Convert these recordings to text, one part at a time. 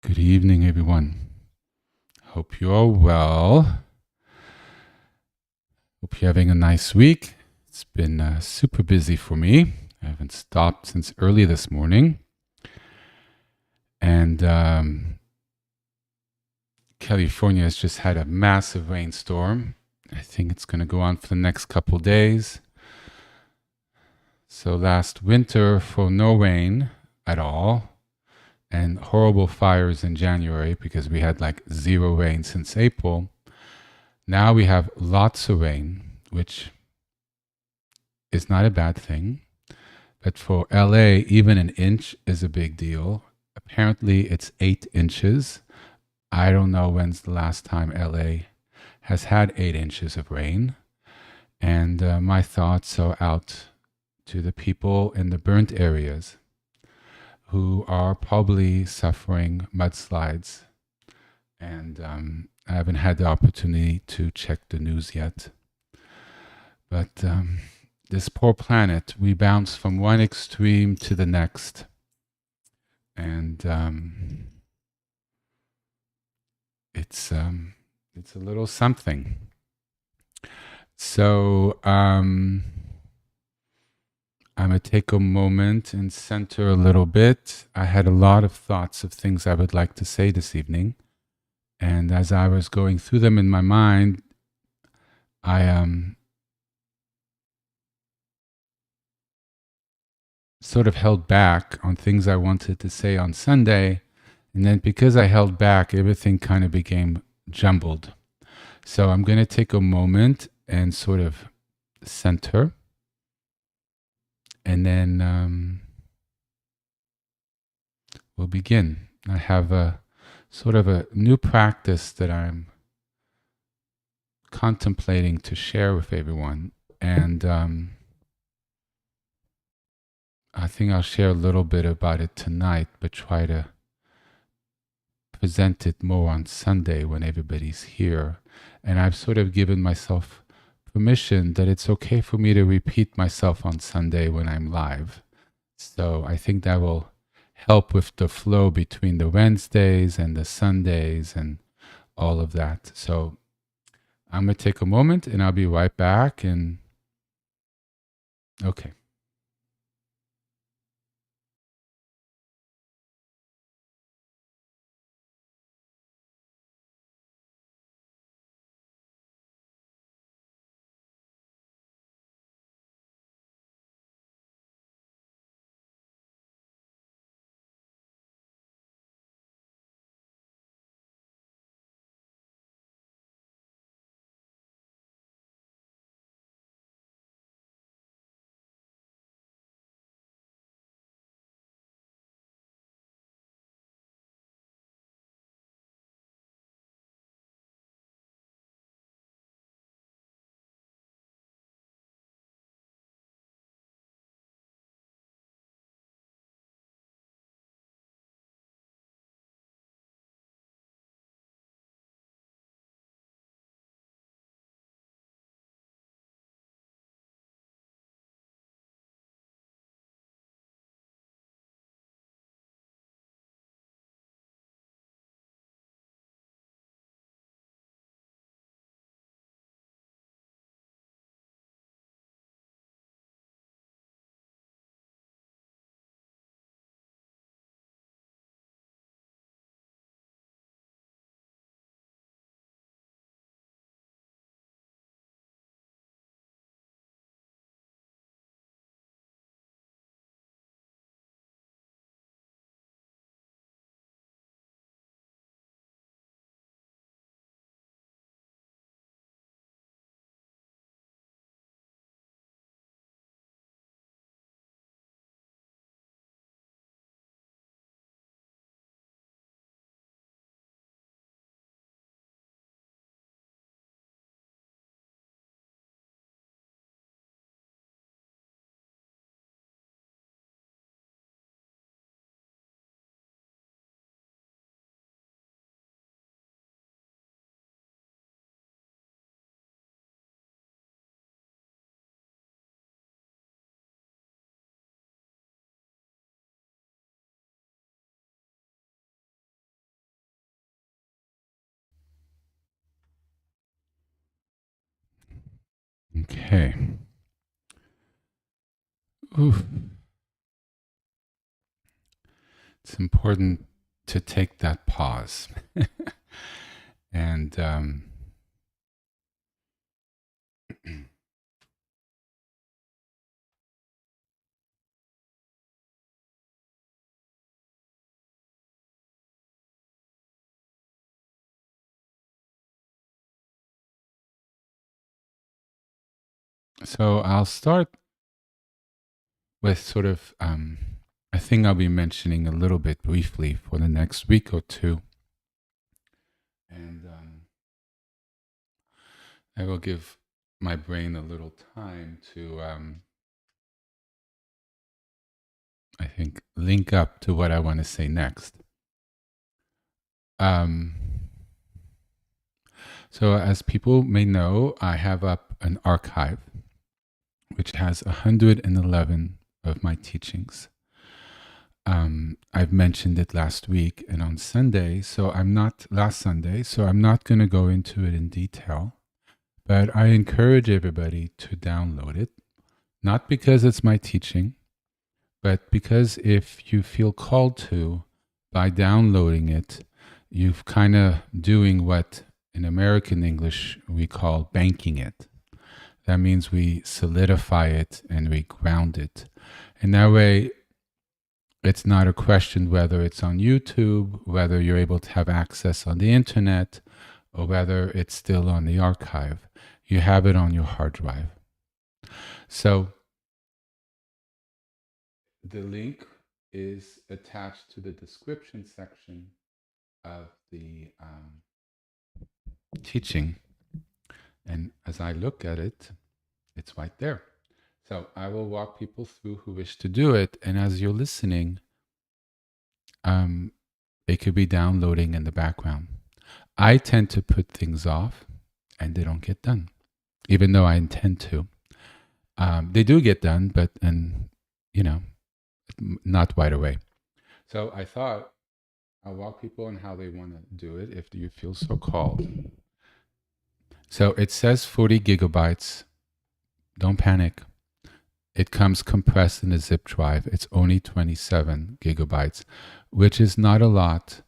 Good evening, everyone. Hope you are well. Hope you're having a nice week. It's been super busy for me. I haven't stopped since early this morning. And California has just had a massive rainstorm. I think it's going to go on for the next couple days. So last winter, for no rain at all, and horrible fires in January because we had like zero rain since April. Now we have lots of rain, which is not a bad thing. But for LA, even an inch is a big deal. Apparently, it's 8 inches. I don't know when's the last time LA has had 8 inches of rain. And my thoughts are out to the people in the burnt areas who are probably suffering mudslides. And I haven't had the opportunity to check the news yet. But this poor planet, we bounce from one extreme to the next. And it's a little something. So I'm going to take a moment and center a little bit. I had a lot of thoughts of things I would like to say this evening. And as I was going through them in my mind, I sort of held back on things I wanted to say on Sunday. And then because I held back, everything kind of became jumbled. So I'm going to take a moment and sort of center. And then we'll begin. I have a sort of a new practice that I'm contemplating to share with everyone. And I think I'll share a little bit about it tonight, but try to present it more on Sunday when everybody's here. And I've sort of given myself permission that it's okay for me to repeat myself on Sunday when I'm live. So I think that will help with the flow between the Wednesdays and the Sundays and all of that. So I'm going to take a moment and I'll be right back. And okay. Okay. Oof. It's important to take that pause. And so I'll start with sort of a thing I'll be mentioning a little bit briefly for the next week or two. And I will give my brain a little time to, I think, link up to what I want to say next. So as people may know, I have up an archive which has 111 of my teachings. I've mentioned it last week and on Sunday, last Sunday, so I'm not going to go into it in detail, but I encourage everybody to download it, not because it's my teaching, but because if you feel called to, by downloading it, you've kind of doing what in American English we call banking it. That means we solidify it and we ground it. And that way, it's not a question whether it's on YouTube, whether you're able to have access on the internet, or whether it's still on the archive. You have it on your hard drive. So the link is attached to the description section of the teaching. And as I look at it, it's right there. So I will walk people through who wish to do it. And as you're listening, it could be downloading in the background. I tend to put things off and they don't get done, even though I intend to. They do get done, but, not right away. So I thought I'll walk people on how they want to do it if you feel so called. So it says 40 gigabytes. Don't panic. It comes compressed in a zip drive. It's only 27 gigabytes, which is not a lot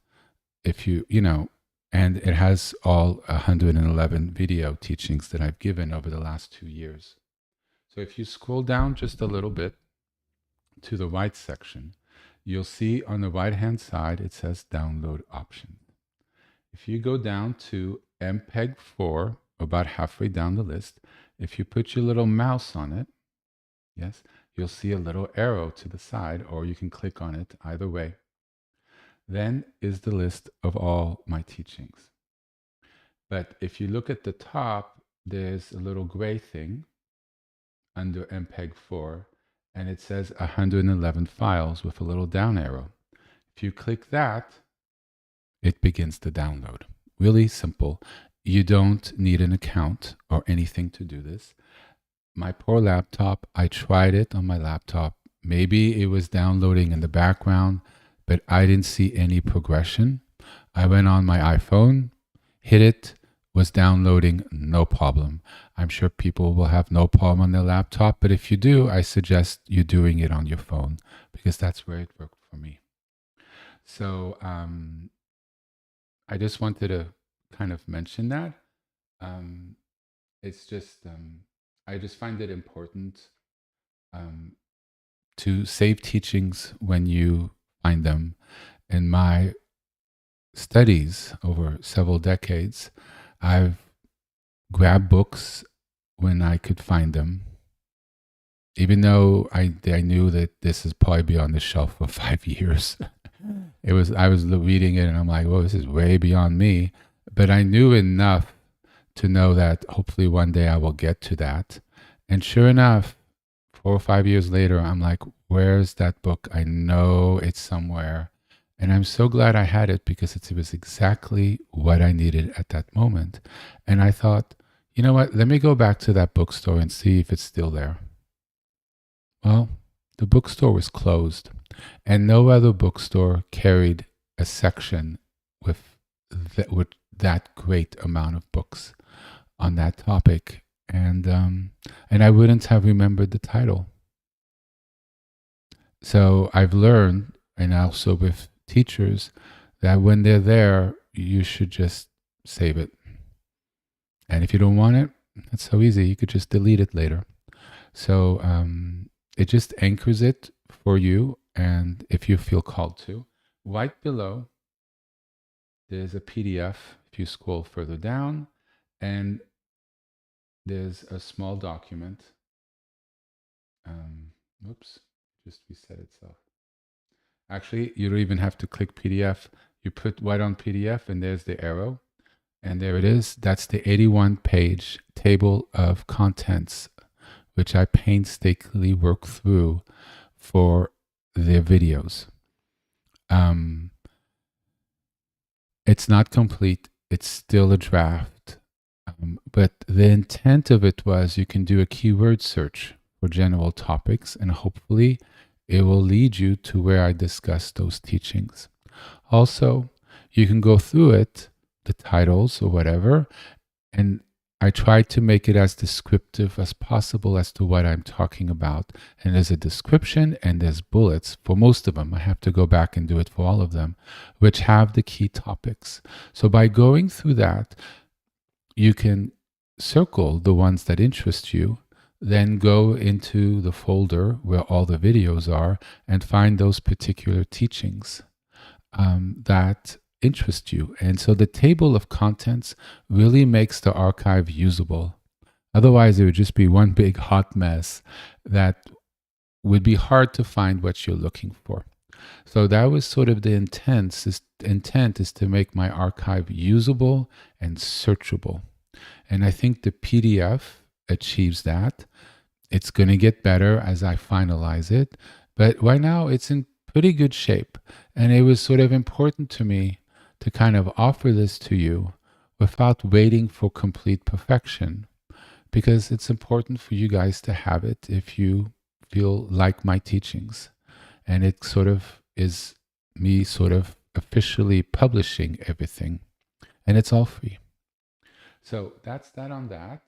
if and it has all 111 video teachings that I've given over the last 2 years. So if you scroll down just a little bit to the right section, you'll see on the right-hand side, it says download option. If you go down to MPEG 4, about halfway down the list, if you put your little mouse on it, yes, you'll see a little arrow to the side, or you can click on it either way. Then is the list of all my teachings. But if you look at the top, there's a little gray thing under MPEG 4, and it says 111 files with a little down arrow. If you click that, it begins to download. Really simple. You don't need an account or anything to do this. My poor laptop, I tried it on my laptop. Maybe it was downloading in the background, but I didn't see any progression. I went on my iPhone, hit it, was downloading, no problem. I'm sure people will have no problem on their laptop, but if you do, I suggest you doing it on your phone because that's where it worked for me. So I just wanted to kind of mention that. It's just, I just find it important to save teachings when you find them. In my studies over several decades, I've grabbed books when I could find them, even though I knew that this is probably be on the shelf for 5 years. I was reading it and I'm like, well, this is way beyond me. But I knew enough to know that hopefully one day I will get to that. And sure enough, 4 or 5 years later, I'm like, where's that book? I know it's somewhere. And I'm so glad I had it because it was exactly what I needed at that moment. And I thought, you know what? Let me go back to that bookstore and see if it's still there. Well, the bookstore was closed, and no other bookstore carried a section with that great amount of books on that topic and I wouldn't have remembered the title. So I've learned, and also with teachers, that when they're there, you should just save it. And if you don't want it, it's so easy. You could just delete it later. So it just anchors it for you. And if you feel called to, right below, there's a PDF if you scroll further down. And there's a small document. Oops, just reset itself. Actually, you don't even have to click PDF. You put right on PDF, and there's the arrow. And there it is. That's the 81-page table of contents, which I painstakingly work through for their videos. It's not complete. It's still a draft. But the intent of it was you can do a keyword search for general topics, and hopefully it will lead you to where I discuss those teachings. Also, you can go through it, the titles or whatever, and I tried to make it as descriptive as possible as to what I'm talking about. And there's a description and there's bullets for most of them. I have to go back and do it for all of them, which have the key topics. So by going through that, you can circle the ones that interest you, then go into the folder where all the videos are and find those particular teachings that interest you. And so the table of contents really makes the archive usable. Otherwise, it would just be one big hot mess that would be hard to find what you're looking for. So that was sort of the intent is to make my archive usable and searchable. And I think the PDF achieves that. It's going to get better as I finalize it. But right now, it's in pretty good shape. And it was sort of important to me to kind of offer this to you without waiting for complete perfection, because it's important for you guys to have it if you feel like my teachings. And it sort of is me sort of officially publishing everything. And it's all free. So that's that on that.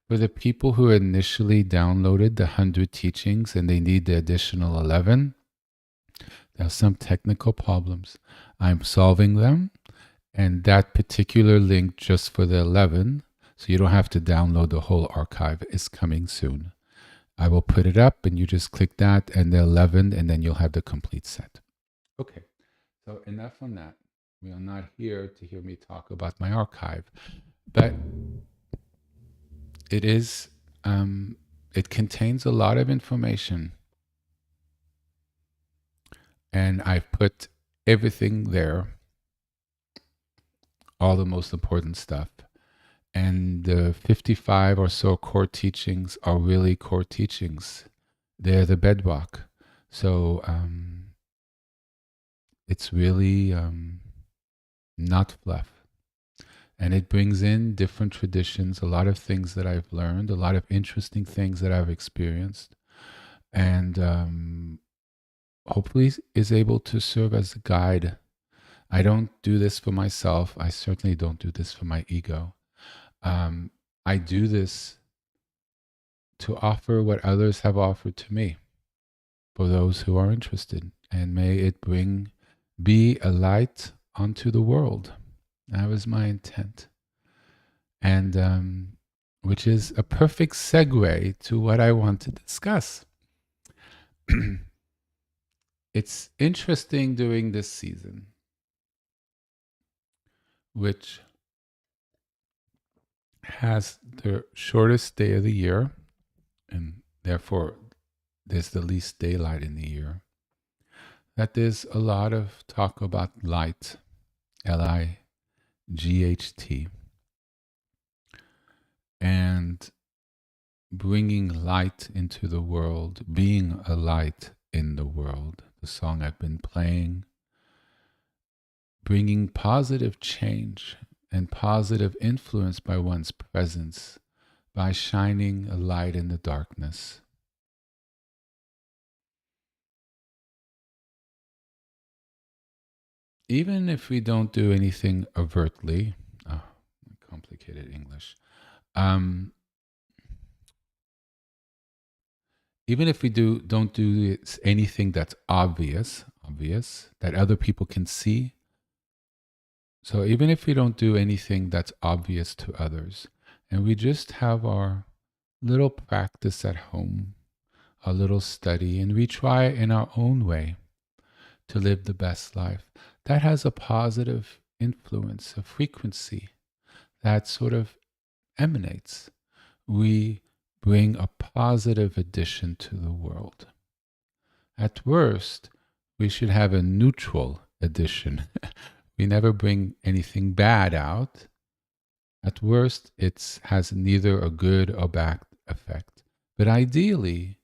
For the people who initially downloaded the 100 teachings and they need the additional 11, there are some technical problems. I'm solving them, and that particular link just for the 11, so you don't have to download the whole archive, is coming soon. I will put it up, and you just click that and the 11, and then you'll have the complete set. Okay, so enough on that. We are not here to hear me talk about my archive, but it is, it contains a lot of information. And I've put everything there, all the most important stuff. And the 55 or so core teachings are really core teachings. They're the bedrock. So it's really not fluff. And it brings in different traditions, a lot of things that I've learned, a lot of interesting things that I've experienced. And hopefully is able to serve as a guide. I don't do this for myself. I certainly don't do this for my ego. I do this to offer what others have offered to me for those who are interested. And may it be a light onto the world. That was my intent. And which is a perfect segue to what I want to discuss. It's interesting during this season, which has the shortest day of the year, and therefore there's the least daylight in the year, that there's a lot of talk about light, L-I-G-H-T, and bringing light into the world, being a light in the world, the song I've been playing, bringing positive change and positive influence by one's presence, by shining a light in the darkness. Even if we don't do anything overtly, complicated English, Um, even if we don't do anything that's obvious that other people can see. So even if we don't do anything that's obvious to others, and we just have our little practice at home, a little study, and we try in our own way to live the best life, that has a positive influence, a frequency that sort of emanates. We bring a positive addition to the world. At worst, we should have a neutral addition. We never bring anything bad out. At worst, it has neither a good or bad effect. But ideally,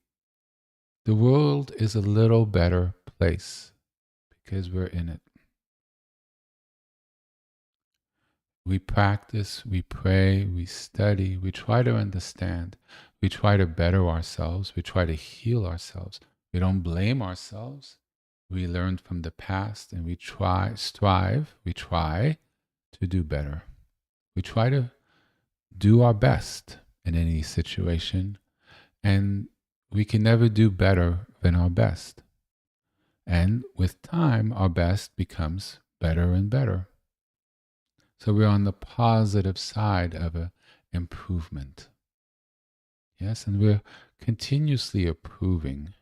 the world is a little better place because we're in it. We practice, we pray, we study, we try to understand, we try to better ourselves, we try to heal ourselves. We don't blame ourselves. We learn from the past and we try to do better. We try to do our best in any situation, and we can never do better than our best. And with time, our best becomes better and better. So we're on the positive side of an improvement. Yes, and we're continuously improving.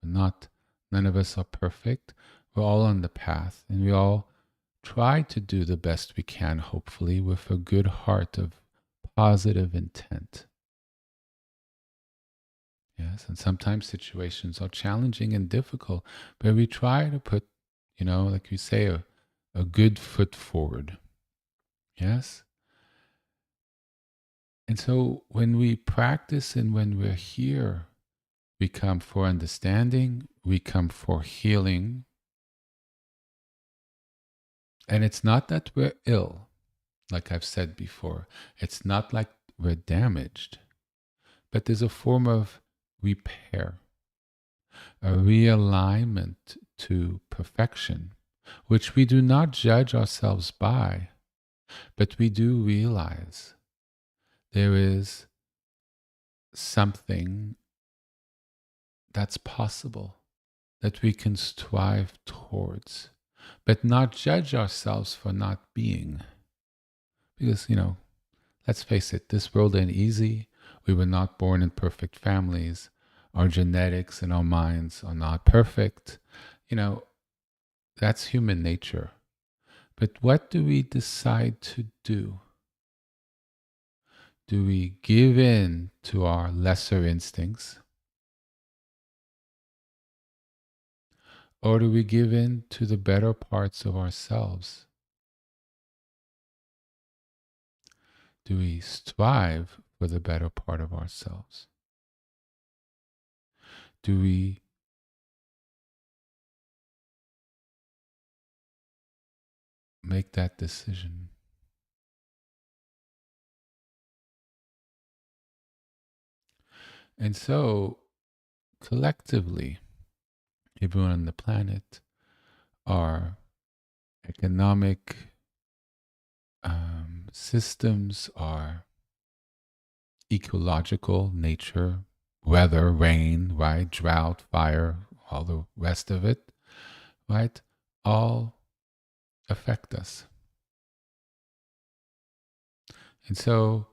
None of us are perfect. We're all on the path, and we all try to do the best we can, hopefully, with a good heart of positive intent. Yes, and sometimes situations are challenging and difficult, but we try to put, like we say, a good foot forward. Yes? And so when we practice and when we're here, we come for understanding, we come for healing. And it's not that we're ill, like I've said before. It's not like we're damaged, but there's a form of repair, a realignment to perfection, which we do not judge ourselves by, but we do realize there is something that's possible that we can strive towards, but not judge ourselves for not being. Because, let's face it, this world ain't easy. We were not born in perfect families. Our genetics and our minds are not perfect. That's human nature. But what do we decide to do? Do we give in to our lesser instincts? Or do we give in to the better parts of ourselves? Do we strive for the better part of ourselves? Do we make that decision? And so, collectively, everyone on the planet, our economic systems, our ecological nature, weather, rain, right, drought, fire, all the rest of it, right, all affect us. And so,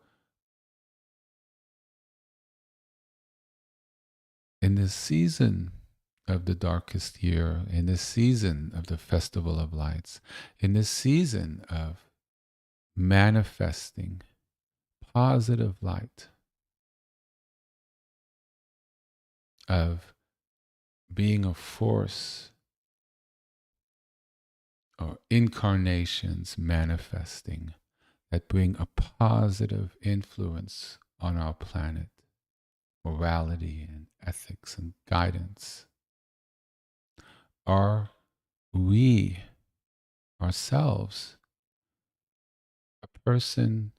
in this season of the darkest year, in this season of the Festival of Lights, in this season of manifesting positive light, of being a force or incarnations manifesting that bring a positive influence on our planet, morality and ethics and guidance. Are we ourselves a person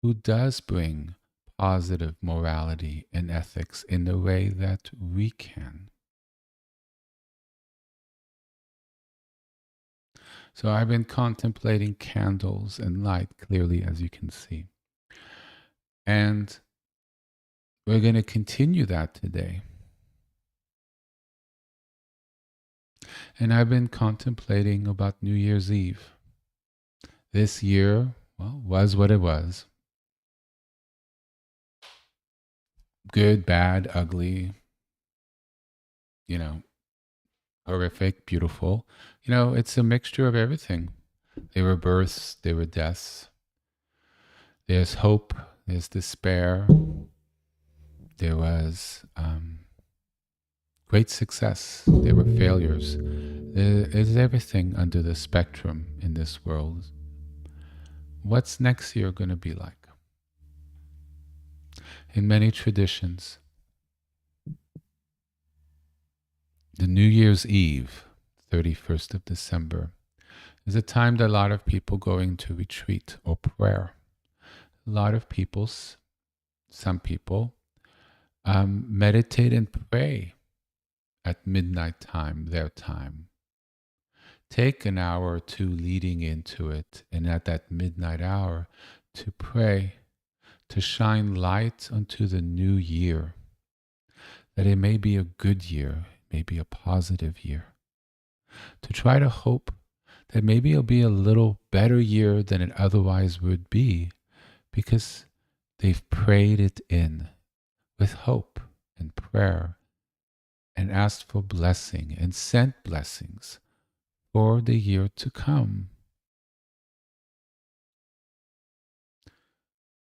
who does bring positive morality and ethics in the way that we can? So I've been contemplating candles and light clearly, as you can see. And we're going to continue that today. And I've been contemplating about New Year's Eve. This year, well, was what it was. Good, bad, ugly, horrific, beautiful. It's a mixture of everything. There were births, there were deaths. There's hope, there's despair. There was great success. There were failures. There is everything under the spectrum in this world. What's next year going to be like? In many traditions, the New Year's Eve, 31st of December, is a time that a lot of people go into retreat or prayer. A lot of people, some people, meditate and pray at midnight time, their time. Take an hour or two leading into it, and at that midnight hour to pray, to shine light unto the new year, that it may be a good year, it may be a positive year. To try to hope that maybe it'll be a little better year than it otherwise would be, because they've prayed it in with hope and prayer and asked for blessing and sent blessings for the year to come.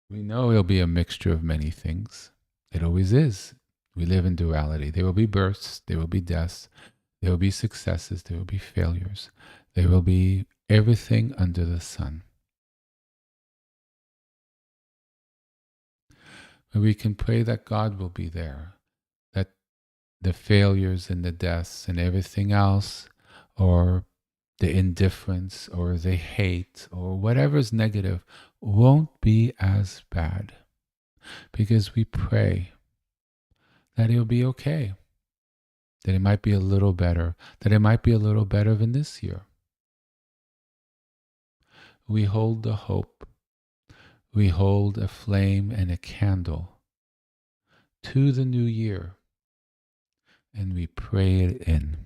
We know it'll be a mixture of many things. It always is. We live in duality. There will be births, there will be deaths, there will be successes, there will be failures. There will be everything under the sun. But we can pray that God will be there, that the failures and the deaths and everything else, or the indifference or the hate or whatever's negative, won't be as bad, because we pray that it'll be okay, that it might be a little better, that it might be a little better than this year. We hold the hope, we hold a flame and a candle to the new year, and we pray it in.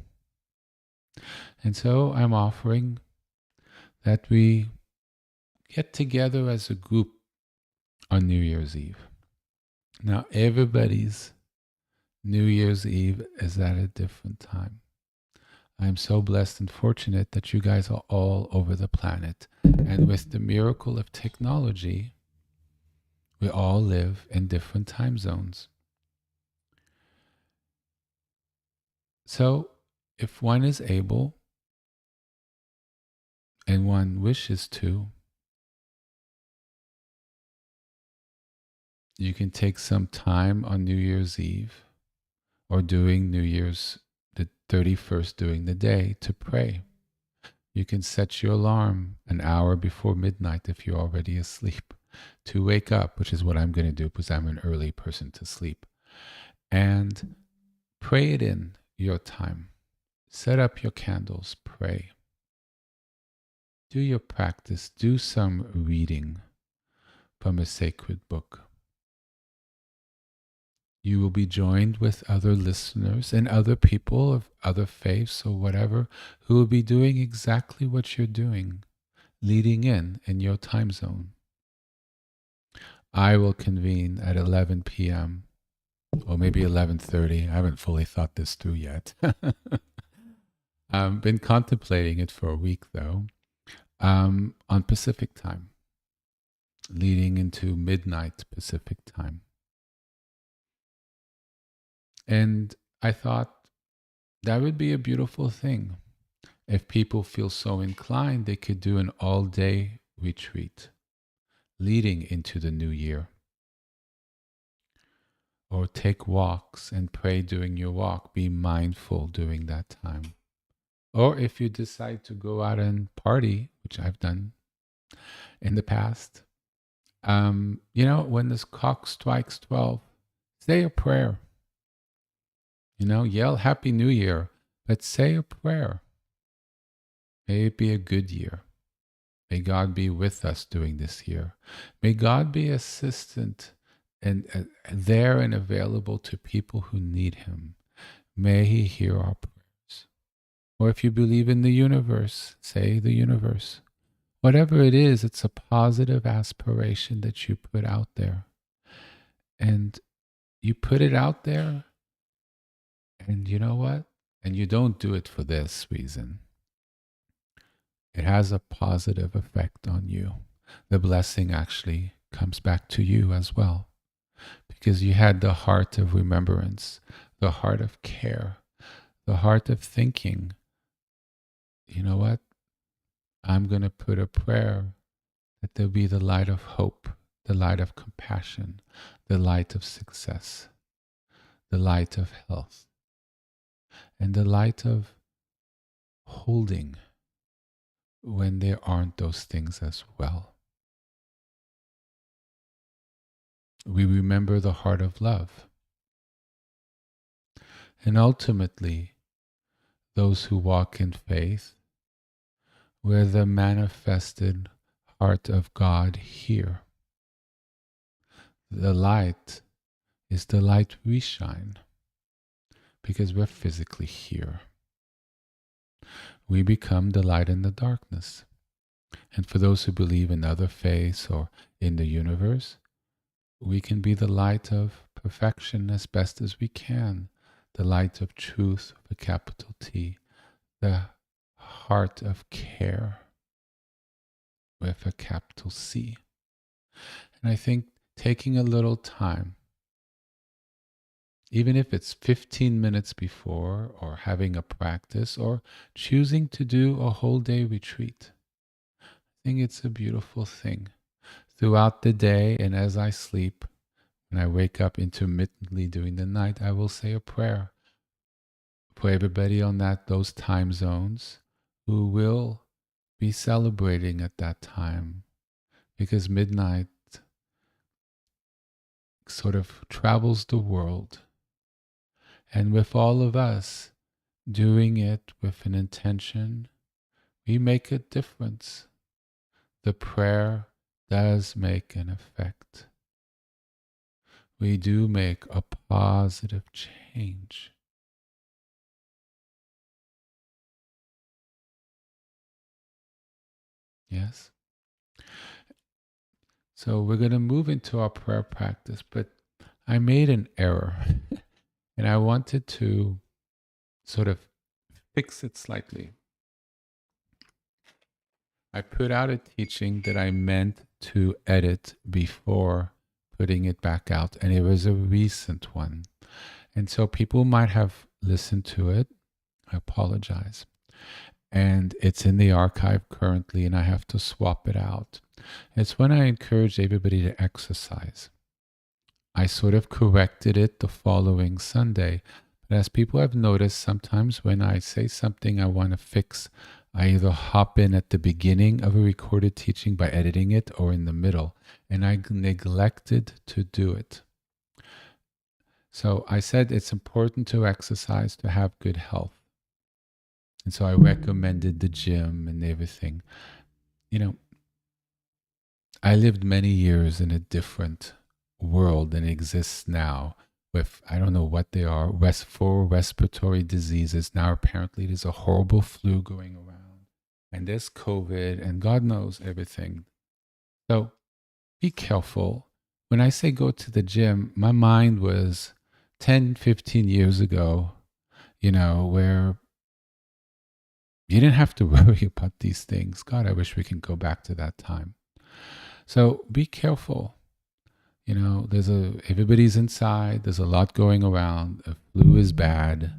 And so I'm offering that we get together as a group on New Year's Eve. Now, everybody's New Year's Eve is at a different time. I'm so blessed and fortunate that you guys are all over the planet. And with the miracle of technology, we all live in different time zones. So, if one is able and one wishes to, you can take some time on New Year's Eve or doing New Year's, the 31st during the day, to pray. You can set your alarm an hour before midnight if you're already asleep to wake up, which is what I'm going to do because I'm an early person to sleep. And pray it in your time. Set up your candles, pray. Do your practice, do some reading from a sacred book. You will be joined with other listeners and other people of other faiths or whatever who will be doing exactly what you're doing, leading in your time zone. I will convene at 11 p.m. or maybe 11:30. I haven't fully thought this through yet. I've been contemplating it for a week though, on Pacific time, leading into midnight Pacific time. And I thought that would be a beautiful thing. If people feel so inclined, they could do an all-day retreat leading into the new year. Or take walks and pray during your walk. Be mindful during that time. Or if you decide to go out and party, which I've done in the past, when the clock strikes 12, say a prayer. Yell Happy New Year, but say a prayer. May it be a good year. May God be with us during this year. May God be assistant and there and available to people who need him. May he hear our prayers. Or if you believe in the universe, say the universe. Whatever it is, it's a positive aspiration that you put out there. And you put it out there, and you know what? And you don't do it for this reason. It has a positive effect on you. The blessing actually comes back to you as well, because you had the heart of remembrance, the heart of care, the heart of thinking, you know what? I'm going to put a prayer that there'll be the light of hope, the light of compassion, the light of success, the light of health, and the light of holding when there aren't those things as well. We remember the heart of love. And ultimately, those who walk in faith, we're the manifested heart of God here. The light is the light we shine because we're physically here. We become the light in the darkness. And for those who believe in other faiths or in the universe, we can be the light of perfection as best as we can, the light of truth with a capital T, the heart of care with a capital C. And I think taking a little time, even if it's 15 minutes before or having a practice or choosing to do a whole day retreat, I think it's a beautiful thing. Throughout the day and as I sleep, when I wake up intermittently during the night, I will say a prayer for everybody on those time zones who will be celebrating at that time, because midnight sort of travels the world. And with all of us doing it with an intention, we make a difference. The prayer does make an effect. We do make a positive change. Yes? So we're going to move into our prayer practice, but I made an error and I wanted to sort of fix it slightly. I put out a teaching that I meant to edit before putting it back out, and it was a recent one. And so people might have listened to it. I apologize. And it's in the archive currently, and I have to swap it out. It's when I encourage everybody to exercise. I sort of corrected it the following Sunday. But as people have noticed, sometimes when I say something I want to fix, I either hop in at the beginning of a recorded teaching by editing it or in the middle, and I neglected to do it. So I said it's important to exercise to have good health. And so I recommended the gym and everything. You know, I lived many years in a different world than exists now with, I don't know what they are, 4 respiratory diseases. Now apparently there's a horrible flu going around. And there's COVID, and God knows everything. So be careful. When I say go to the gym, my mind was 10, 15 years ago, where you didn't have to worry about these things. God, I wish we can go back to that time. So be careful. Everybody's inside. There's a lot going around. The flu is bad.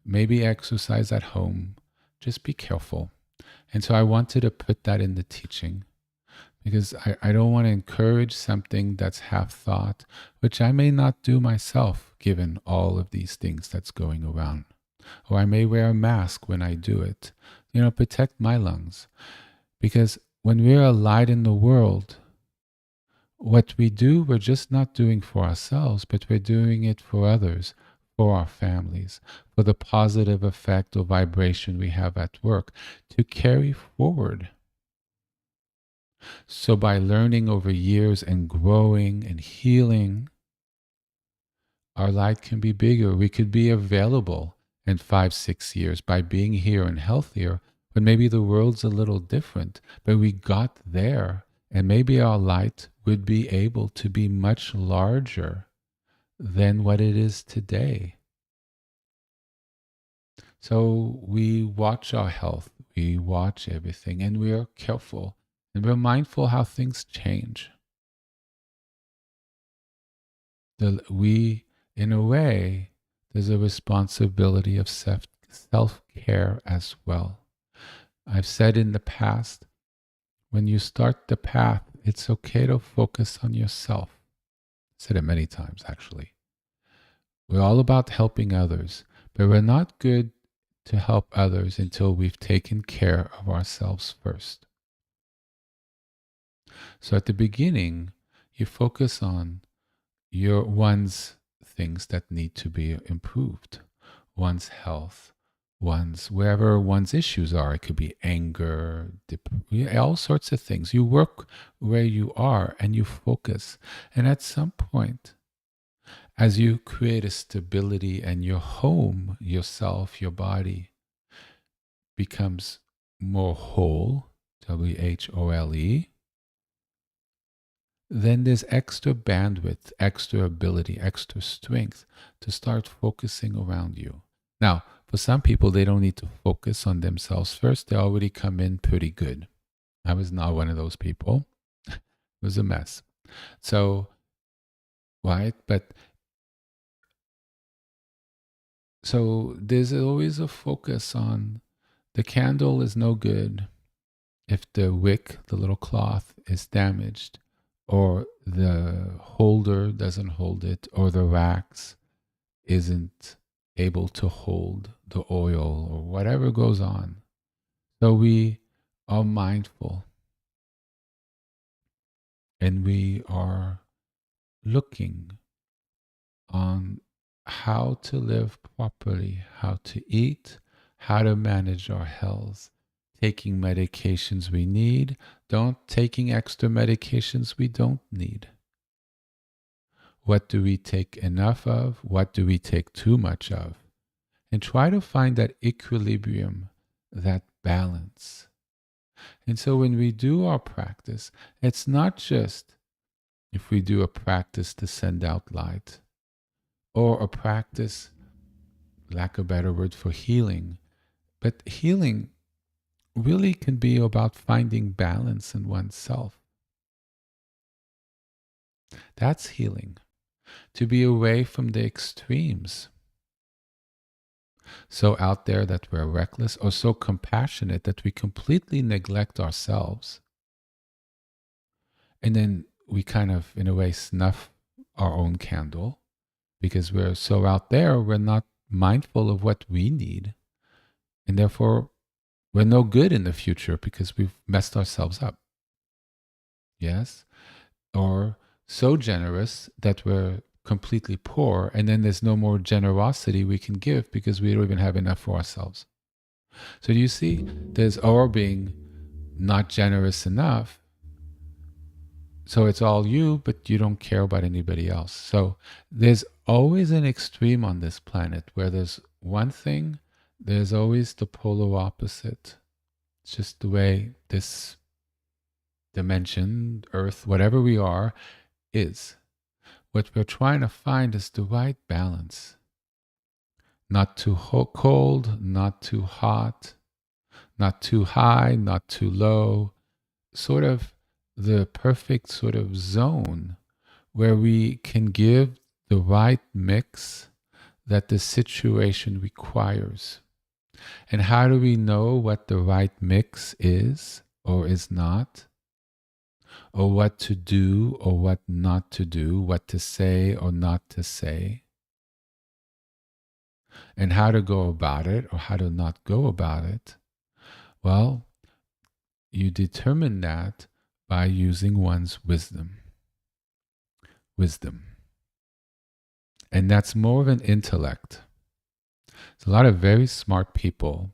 Maybe exercise at home. Just be careful. And so I wanted to put that in the teaching because I don't want to encourage something that's half thought, which I may not do myself, given all of these things that's going around. Or I may wear a mask when I do it, protect my lungs. Because when we're a light in the world, what we do, we're just not doing for ourselves, but we're doing it for others, for our families, for the positive effect or vibration we have at work to carry forward. So by learning over years and growing and healing, our light can be bigger. We could be available in 5, 6 years by being here and healthier. But maybe the world's a little different. But we got there, and maybe our light would be able to be much larger than what it is today. So we watch our health, we watch everything, and we are careful, and we're mindful how things change. We, in a way, there's a responsibility of self-care as well. I've said in the past, when you start the path, it's okay to focus on yourself. I've said it many times, actually. We're all about helping others, but we're not good to help others until we've taken care of ourselves first. So at the beginning, you focus on one's things that need to be improved, one's health, wherever one's issues are. It could be anger, all sorts of things. You work where you are and you focus. And at some point, as you create a stability and your home, yourself, your body becomes more whole, WHOLE, then there's extra bandwidth, extra ability, extra strength to start focusing around you. Now, for some people, they don't need to focus on themselves first. They already come in pretty good. I was not one of those people. It was a mess. So, right? But so there's always a focus on the candle is no good if the wick, the little cloth, is damaged, or the holder doesn't hold it, or the wax isn't able to hold the oil, or whatever goes on. So we are mindful and we are looking on how to live properly, how to eat, how to manage our health, taking medications we need, don't taking extra medications we don't need. What do we take enough of? What do we take too much of? And try to find that equilibrium, that balance. And so when we do our practice, it's not just if we do a practice to send out light, or a practice, lack of a better word, for healing. But healing really can be about finding balance in oneself. That's healing. To be away from the extremes. So out there that we're reckless, or so compassionate that we completely neglect ourselves. And then we kind of, in a way, snuff our own candle because we're so out there, we're not mindful of what we need. And therefore, we're no good in the future because we've messed ourselves up. Yes? Or so generous that we're completely poor, and then there's no more generosity we can give because we don't even have enough for ourselves. So do you see, there's our being not generous enough. So it's all you, but you don't care about anybody else. So there's always an extreme on this planet where there's one thing, there's always the polar opposite. It's just the way this dimension, Earth, whatever we are, is. What we're trying to find is the right balance. Not too cold, not too hot, not too high, not too low. Sort of the perfect sort of zone where we can give the right mix that the situation requires. And how do we know what the right mix is or is not? Or what to do or what not to do, what to say or not to say? And how to go about it or how to not go about it? Well, you determine that by using one's wisdom. Wisdom. And that's more of an intellect. There's a lot of very smart people,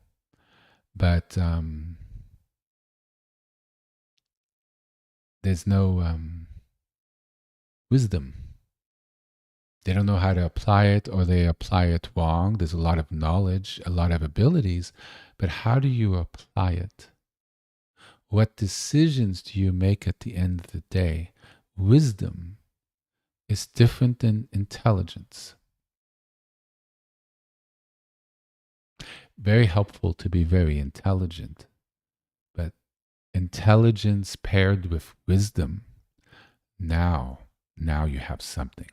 but there's no wisdom. They don't know how to apply it, or they apply it wrong. There's a lot of knowledge, a lot of abilities, but how do you apply it? What decisions do you make at the end of the day? Wisdom is different than intelligence. Very helpful to be very intelligent, but intelligence paired with wisdom, now you have something.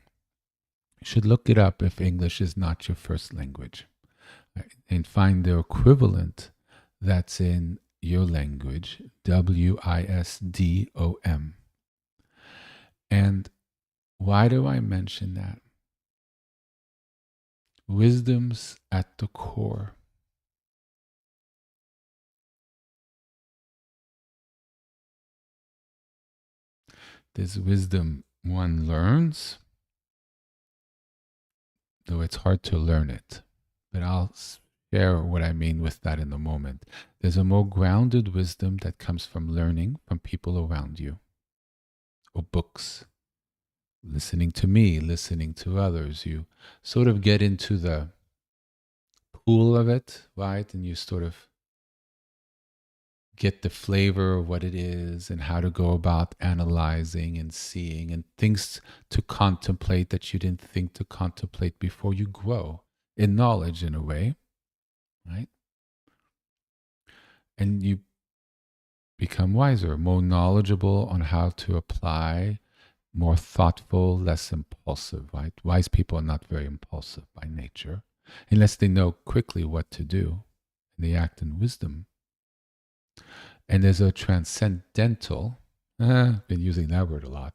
You should look it up if English is not your first language, right? And find the equivalent that's in your language, wisdom. And why do I mention that? Wisdom's at the core. There's wisdom one learns, though it's hard to learn it. But I'll share what I mean with that in a moment. There's a more grounded wisdom that comes from learning from people around you, or books, listening to me, listening to others. You sort of get into the pool of it, right? And you sort of get the flavor of what it is and how to go about analyzing and seeing, and things to contemplate that you didn't think to contemplate before. You grow in knowledge in a way, right? And you become wiser, more knowledgeable on how to apply, more thoughtful, less impulsive, right? Wise people are not very impulsive by nature, unless they know quickly what to do, and they act in wisdom. And there's a transcendental, been using that word a lot,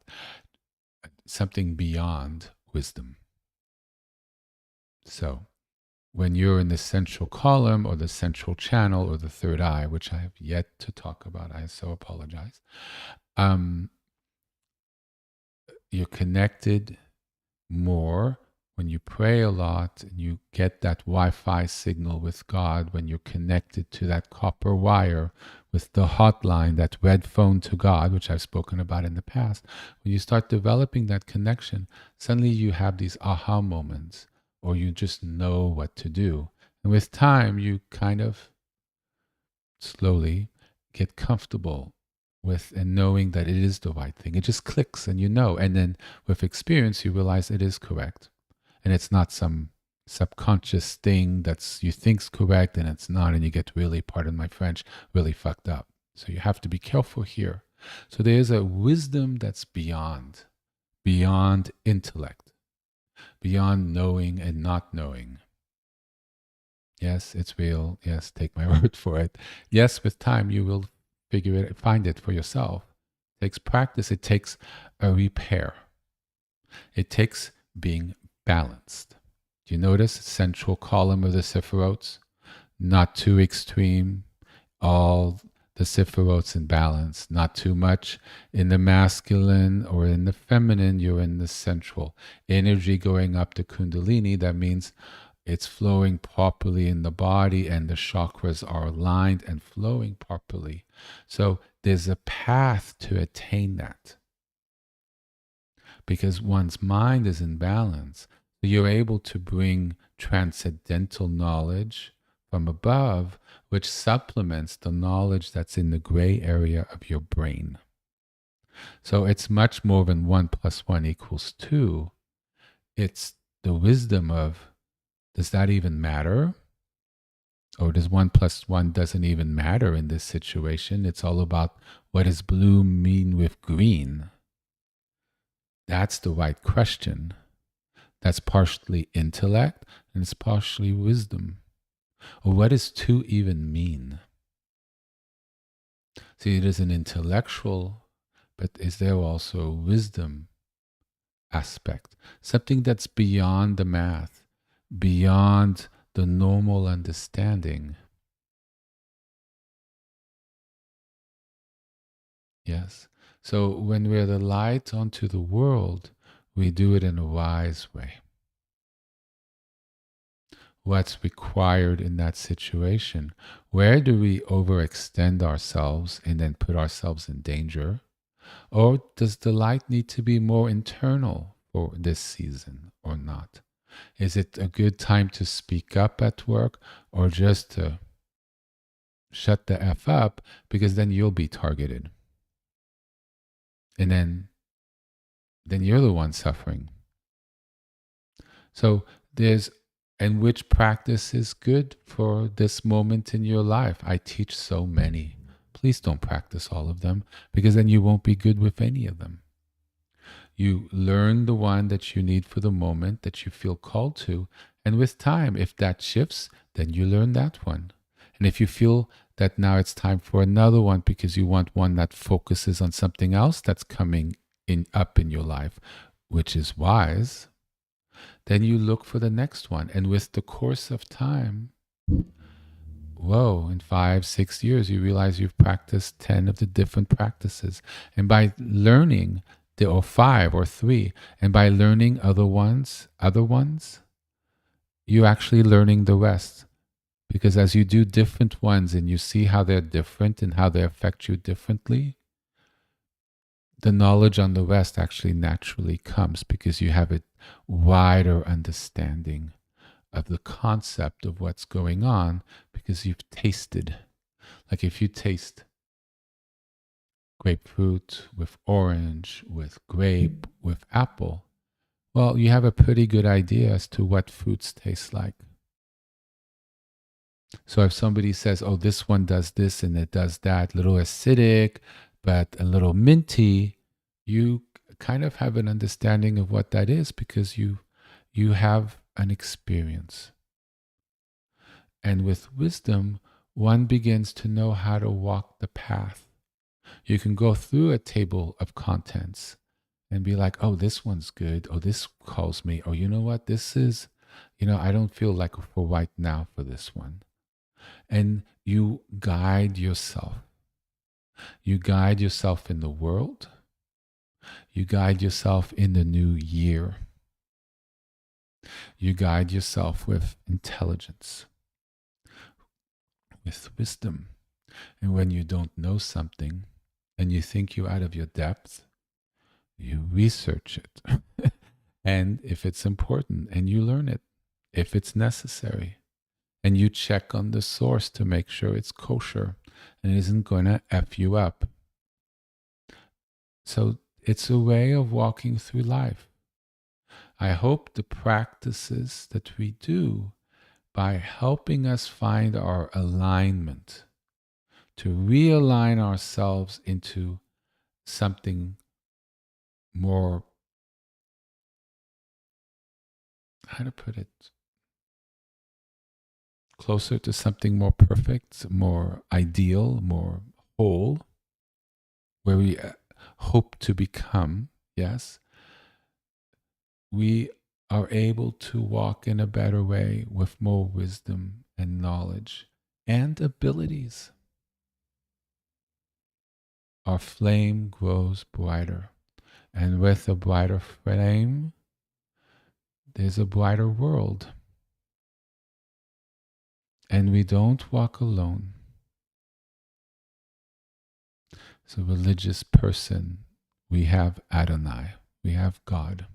something beyond wisdom. So when you're in the central column or the central channel or the third eye, which I have yet to talk about, I so apologize, you're connected more when you pray a lot, and you get that Wi-Fi signal with God, when you're connected to that copper wire with the hotline, that red phone to God, which I've spoken about in the past. When you start developing that connection, suddenly you have these aha moments, or you just know what to do. And with time, you kind of slowly get comfortable with and knowing that it is the right thing. It just clicks and you know. And then with experience, you realize it is correct. And it's not some subconscious thing that's you think's correct and it's not, and you get really, pardon my French, really fucked up. So you have to be careful here. So there is a wisdom that's beyond intellect, beyond knowing and not knowing. Yes, it's real. Yes, take my word for it. Yes, with time you will find it for yourself. It takes practice. It takes a repair. It takes being balanced. Do you notice central column of the Sephirotes? Not too extreme. All the Sephirotes in balance. Not too much in the masculine or in the feminine. You're in the central. Energy going up to Kundalini. That means it's flowing properly in the body and the chakras are aligned and flowing properly. So there's a path to attain that. Because one's mind is in balance, you're able to bring transcendental knowledge from above, which supplements the knowledge that's in the gray area of your brain. So it's much more than 1 + 1 = 2. It's the wisdom of, does that even matter? Or does 1 + 1 doesn't even matter in this situation? It's all about, what does blue mean with green? That's the right question. That's partially intellect and it's partially wisdom. Or what does 2 even mean? See, it is an intellectual, but is there also a wisdom aspect? Something that's beyond the math, beyond the normal understanding. Yes. So when we're the light onto the world, we do it in a wise way. What's required in that situation? Where do we overextend ourselves and then put ourselves in danger? Or does the light need to be more internal for this season or not? Is it a good time to speak up at work or just to shut the F up, because then you'll be targeted? And then you're the one suffering. So and which practice is good for this moment in your life? I teach so many. Please don't practice all of them, because then you won't be good with any of them. You learn the one that you need for the moment that you feel called to. And with time, if that shifts, then you learn that one. And if you feel that now it's time for another one because you want one that focuses on something else that's coming up in your life, which is wise, then you look for the next one. And with the course of time, whoa, in 5, 6 years, you realize you've practiced 10 of the different practices. And by learning, or 5 or 3, and by learning other ones, you're actually learning the rest. Because as you do different ones and you see how they're different and how they affect you differently, the knowledge on the rest actually naturally comes, because you have a wider understanding of the concept of what's going on, because you've tasted. Like if you taste grapefruit with orange, with grape, with apple, well, you have a pretty good idea as to what fruits taste like. So if somebody says, oh, this one does this and it does that, a little acidic, but a little minty, you kind of have an understanding of what that is, because you have an experience. And with wisdom, one begins to know how to walk the path. You can go through a table of contents and be like, oh, this one's good. Oh, this calls me. Oh, you know what? This is, I don't feel like for right now for this one. And you guide yourself. You guide yourself in the world. You guide yourself in the new year. You guide yourself with intelligence, with wisdom. And when you don't know something and you think you're out of your depth, you research it. And if it's important, and you learn it, if it's necessary. And you check on the source to make sure it's kosher and it isn't going to F you up. So it's a way of walking through life. I hope the practices that we do, by helping us find our alignment, to realign ourselves into something more, how to put it, closer to something more perfect, more ideal, more whole, where we hope to become, yes, we are able to walk in a better way with more wisdom and knowledge and abilities. Our flame grows brighter, and with a brighter flame, there's a brighter world. And we don't walk alone. As a religious person, we have Adonai, we have God.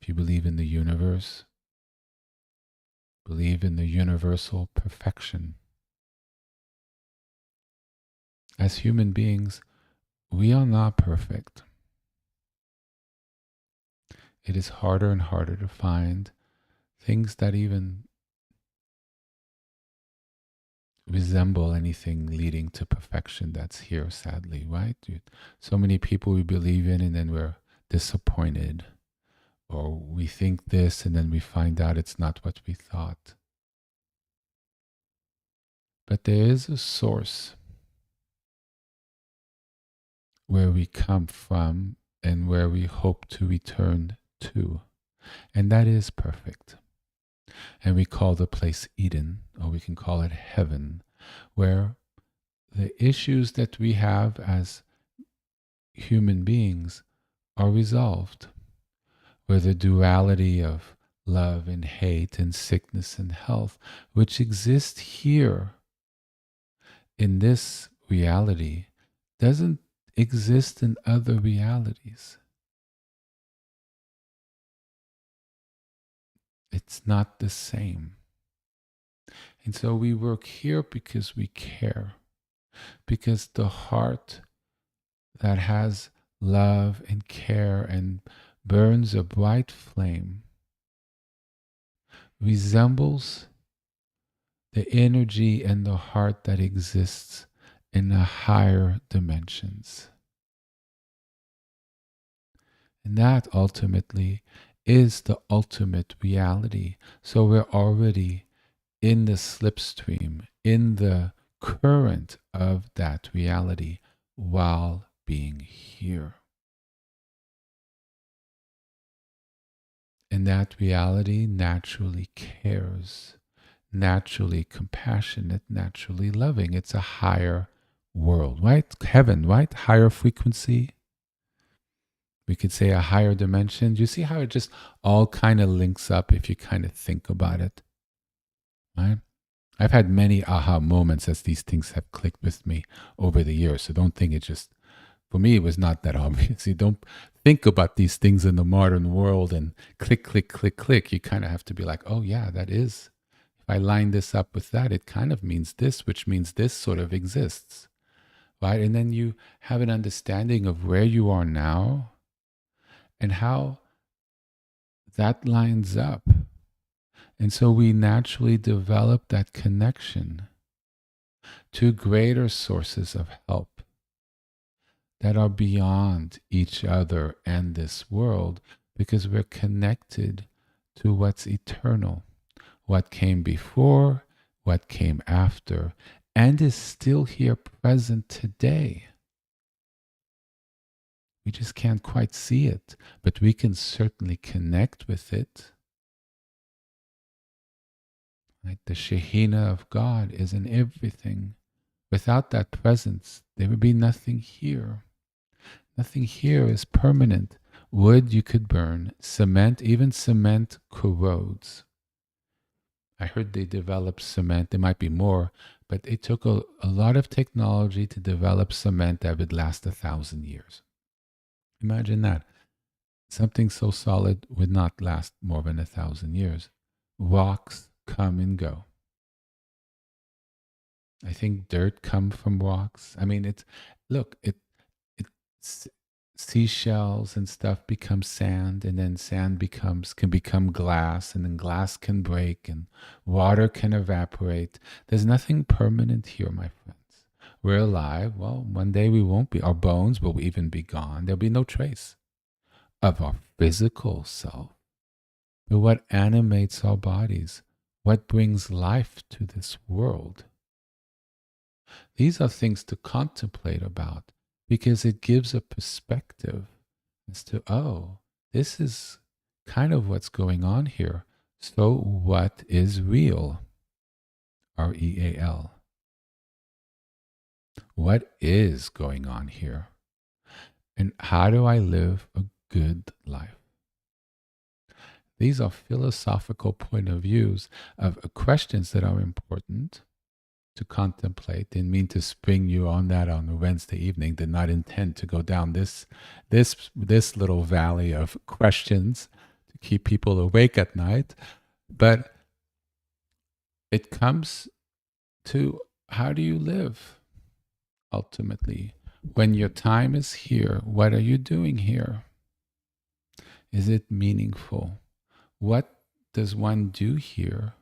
If you believe in the universe, believe in the universal perfection. As human beings, we are not perfect. It is harder and harder to find things that even resemble anything leading to perfection that's here, sadly, right? So many people we believe in, and then we're disappointed. Or we think this and then we find out it's not what we thought. But there is a source where we come from and where we hope to return to. And that is perfect. And we call the place Eden, or we can call it heaven, where the issues that we have as human beings are resolved, where the duality of love and hate and sickness and health, which exist here in this reality, doesn't exist in other realities. It's not the same. And so we work here because we care, because the heart that has love and care and burns a bright flame resembles the energy and the heart that exists in the higher dimensions. And that ultimately is the ultimate reality. So we're already in the slipstream, in the current of that reality while being here. And that reality naturally cares, naturally compassionate, naturally loving. It's a higher world, right? Heaven, right? Higher frequency. We could say a higher dimension. Do you see how it just all kind of links up if you kind of think about it? Right? I've had many aha moments as these things have clicked with me over the years. So don't think it just, for me, it was not that obvious. You don't think about these things in the modern world and click, click, click, click. You kind of have to be like, oh, yeah, that is. If I line this up with that, it kind of means this, which means this sort of exists. Right? And then you have an understanding of where you are now and how that lines up. And so we naturally develop that connection to greater sources of help that are beyond each other and this world, because we're connected to what's eternal, what came before, what came after, and is still here present today. We just can't quite see it, but we can certainly connect with it. Right? The Shekhinah of God is in everything. Without that presence, there would be nothing here. Nothing here is permanent. Wood you could burn, cement, even cement corrodes. I heard they developed cement, there might be more, but it took a lot of technology to develop cement that would last 1,000 years. Imagine that. Something so solid would not last more than 1,000 years. Rocks come and go. I think dirt come from rocks. I mean, it's seashells and stuff become sand, and then sand can become glass, and then glass can break, and water can evaporate. There's nothing permanent here, my friends. We're alive. Well, one day we won't be. Our bones will even be gone. There'll be no trace of our physical self. But what animates our bodies? What brings life to this world? These are things to contemplate about, because it gives a perspective as to, oh, this is kind of what's going on here. So what is real? REAL. What is going on here? And how do I live a good life? These are philosophical point of views of questions that are important to contemplate. Didn't mean to spring you on that on a Wednesday evening. Did not intend to go down this little valley of questions to keep people awake at night. But it comes to, how do you live ultimately? When your time is here, what are you doing here? Is it meaningful? What does one do here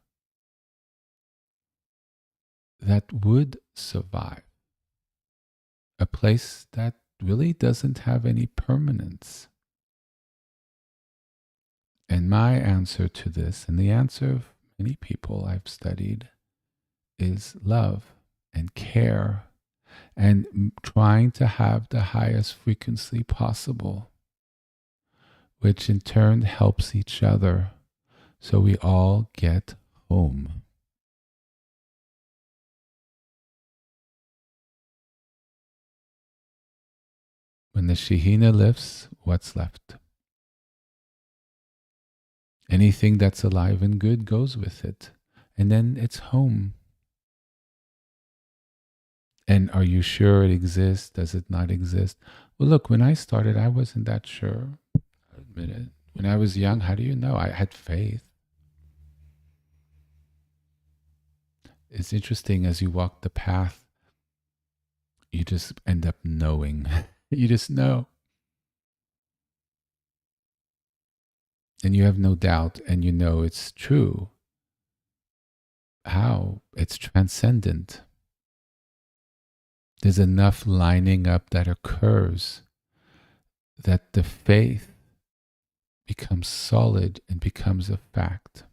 that would survive? A place that really doesn't have any permanence. And my answer to this, and the answer of many people I've studied, is love and care and trying to have the highest frequency possible, which in turn helps each other so we all get home. When the Shekhinah lifts, what's left? Anything that's alive and good goes with it. And then it's home. And are you sure it exists? Does it not exist? Well, look, when I started, I wasn't that sure. I'll admit it. When I was young, how do you know? I had faith. It's interesting as you walk the path, you just end up knowing. You just know. And you have no doubt, and you know it's true. How? It's transcendent. There's enough lining up that occurs that the faith becomes solid and becomes a fact.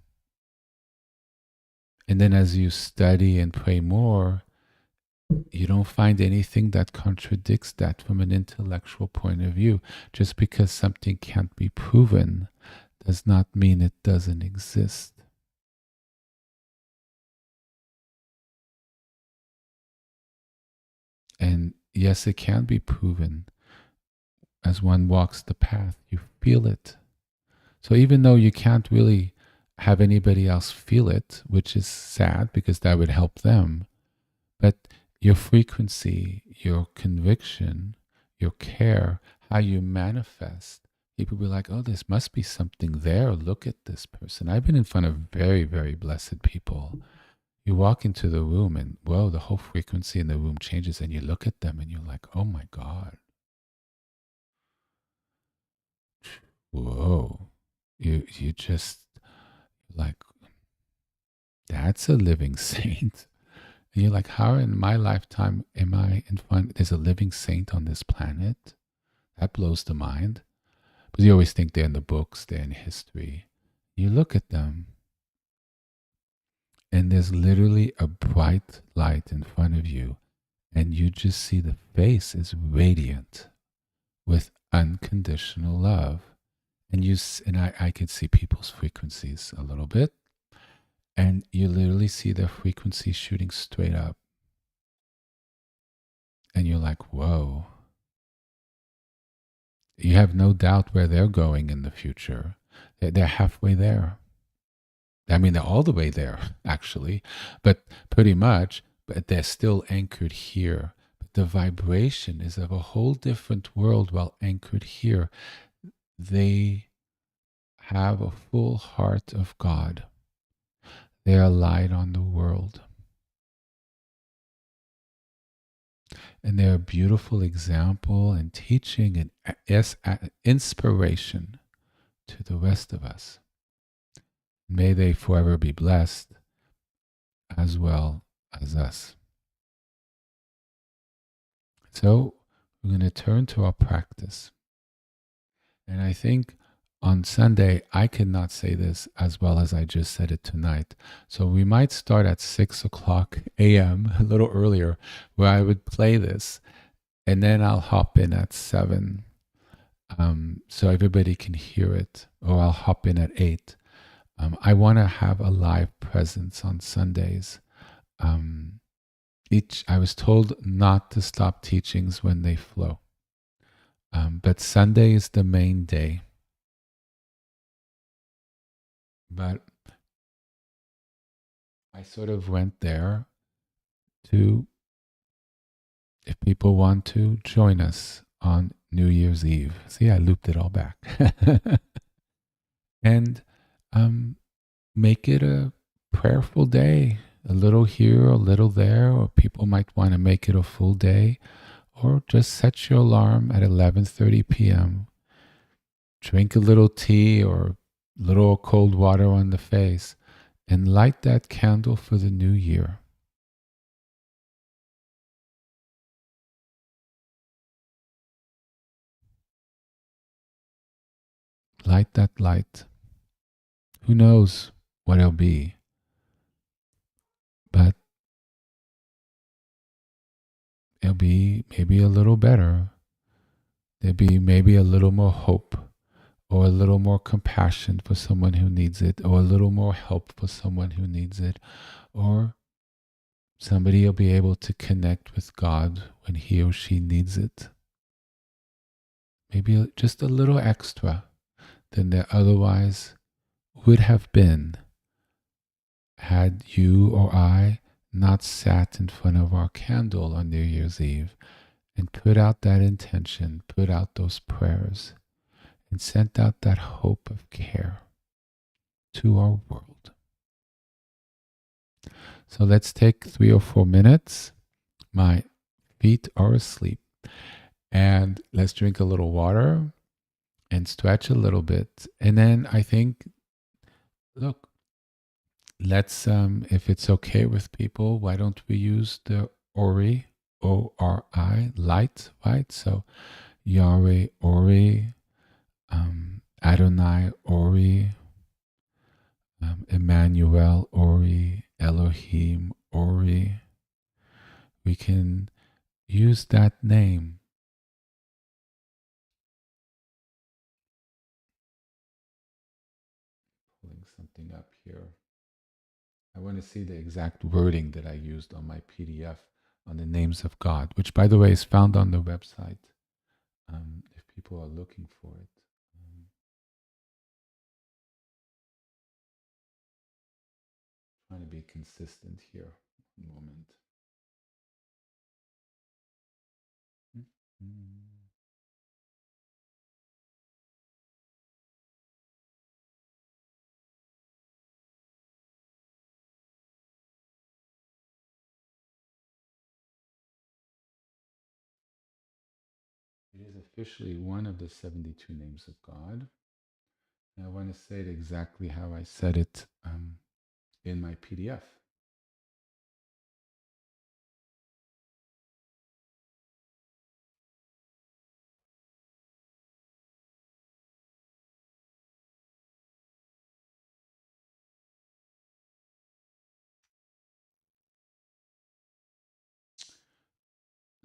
And then as you study and pray more, you don't find anything that contradicts that from an intellectual point of view. Just because something can't be proven does not mean it doesn't exist. And yes, it can be proven. As one walks the path, you feel it. So even though you can't really have anybody else feel it, which is sad because that would help them, but your frequency, your conviction, your care, how you manifest, people be like, oh, this must be something there. Look at this person. I've been in front of very, very blessed people. You walk into the room and, whoa, the whole frequency in the room changes, and you look at them and you're like, oh my God. Whoa. You just like, that's a living saint. And you're like, how in my lifetime am I in front? There's a living saint on this planet? That blows the mind. Because you always think they're in the books, they're in history. You look at them, and there's literally a bright light in front of you, and you just see the face is radiant with unconditional love. And I could see people's frequencies a little bit, and you literally see their frequency shooting straight up. And you're like, whoa. You have no doubt where they're going in the future. They're halfway there. I mean, they're all the way there, actually, but pretty much, but they're still anchored here. But the vibration is of a whole different world while anchored here. They have a full heart of God. They are light on the world. And they're a beautiful example and teaching and inspiration to the rest of us. May they forever be blessed as well as us. So we're going to turn to our practice. And I think on Sunday, I cannot say this as well as I just said it tonight. So we might start at 6 o'clock a.m., a little earlier, where I would play this. And then I'll hop in at 7 so everybody can hear it. Or I'll hop in at 8. I want to have a live presence on Sundays. I was told not to stop teachings when they flow. But Sunday is the main day. But I sort of went there to, if people want to join us on New Year's Eve. See, I looped it all back. And make it a prayerful day. A little here, a little there, or people might want to make it a full day. Or just set your alarm at 11:30 p.m. Drink a little tea or little cold water on the face and light that candle for the new year. Light that light. Who knows what it'll be, but it'll be maybe a little better. There'll be maybe a little more hope, or a little more compassion for someone who needs it, or a little more help for someone who needs it, or somebody will be able to connect with God when he or she needs it. Maybe just a little extra than there otherwise would have been had you or I not sat in front of our candle on New Year's Eve and put out that intention, put out those prayers, and sent out that hope of care to our world. So let's take 3 or 4 minutes. My feet are asleep. And let's drink a little water and stretch a little bit. And then I think, look, let's, if it's okay with people, why don't we use the Ori, O-R-I, light, right? So Yahweh Ori, Adonai Ori, Emmanuel Ori, Elohim Ori. We can use that name. Pulling something up here. I want to see the exact wording that I used on my PDF on the names of God, which, by the way, is found on the website if people are looking for it. Trying to be consistent here. One moment. It is officially one of the 72 names of God. And I want to say it exactly how I said it in my PDF.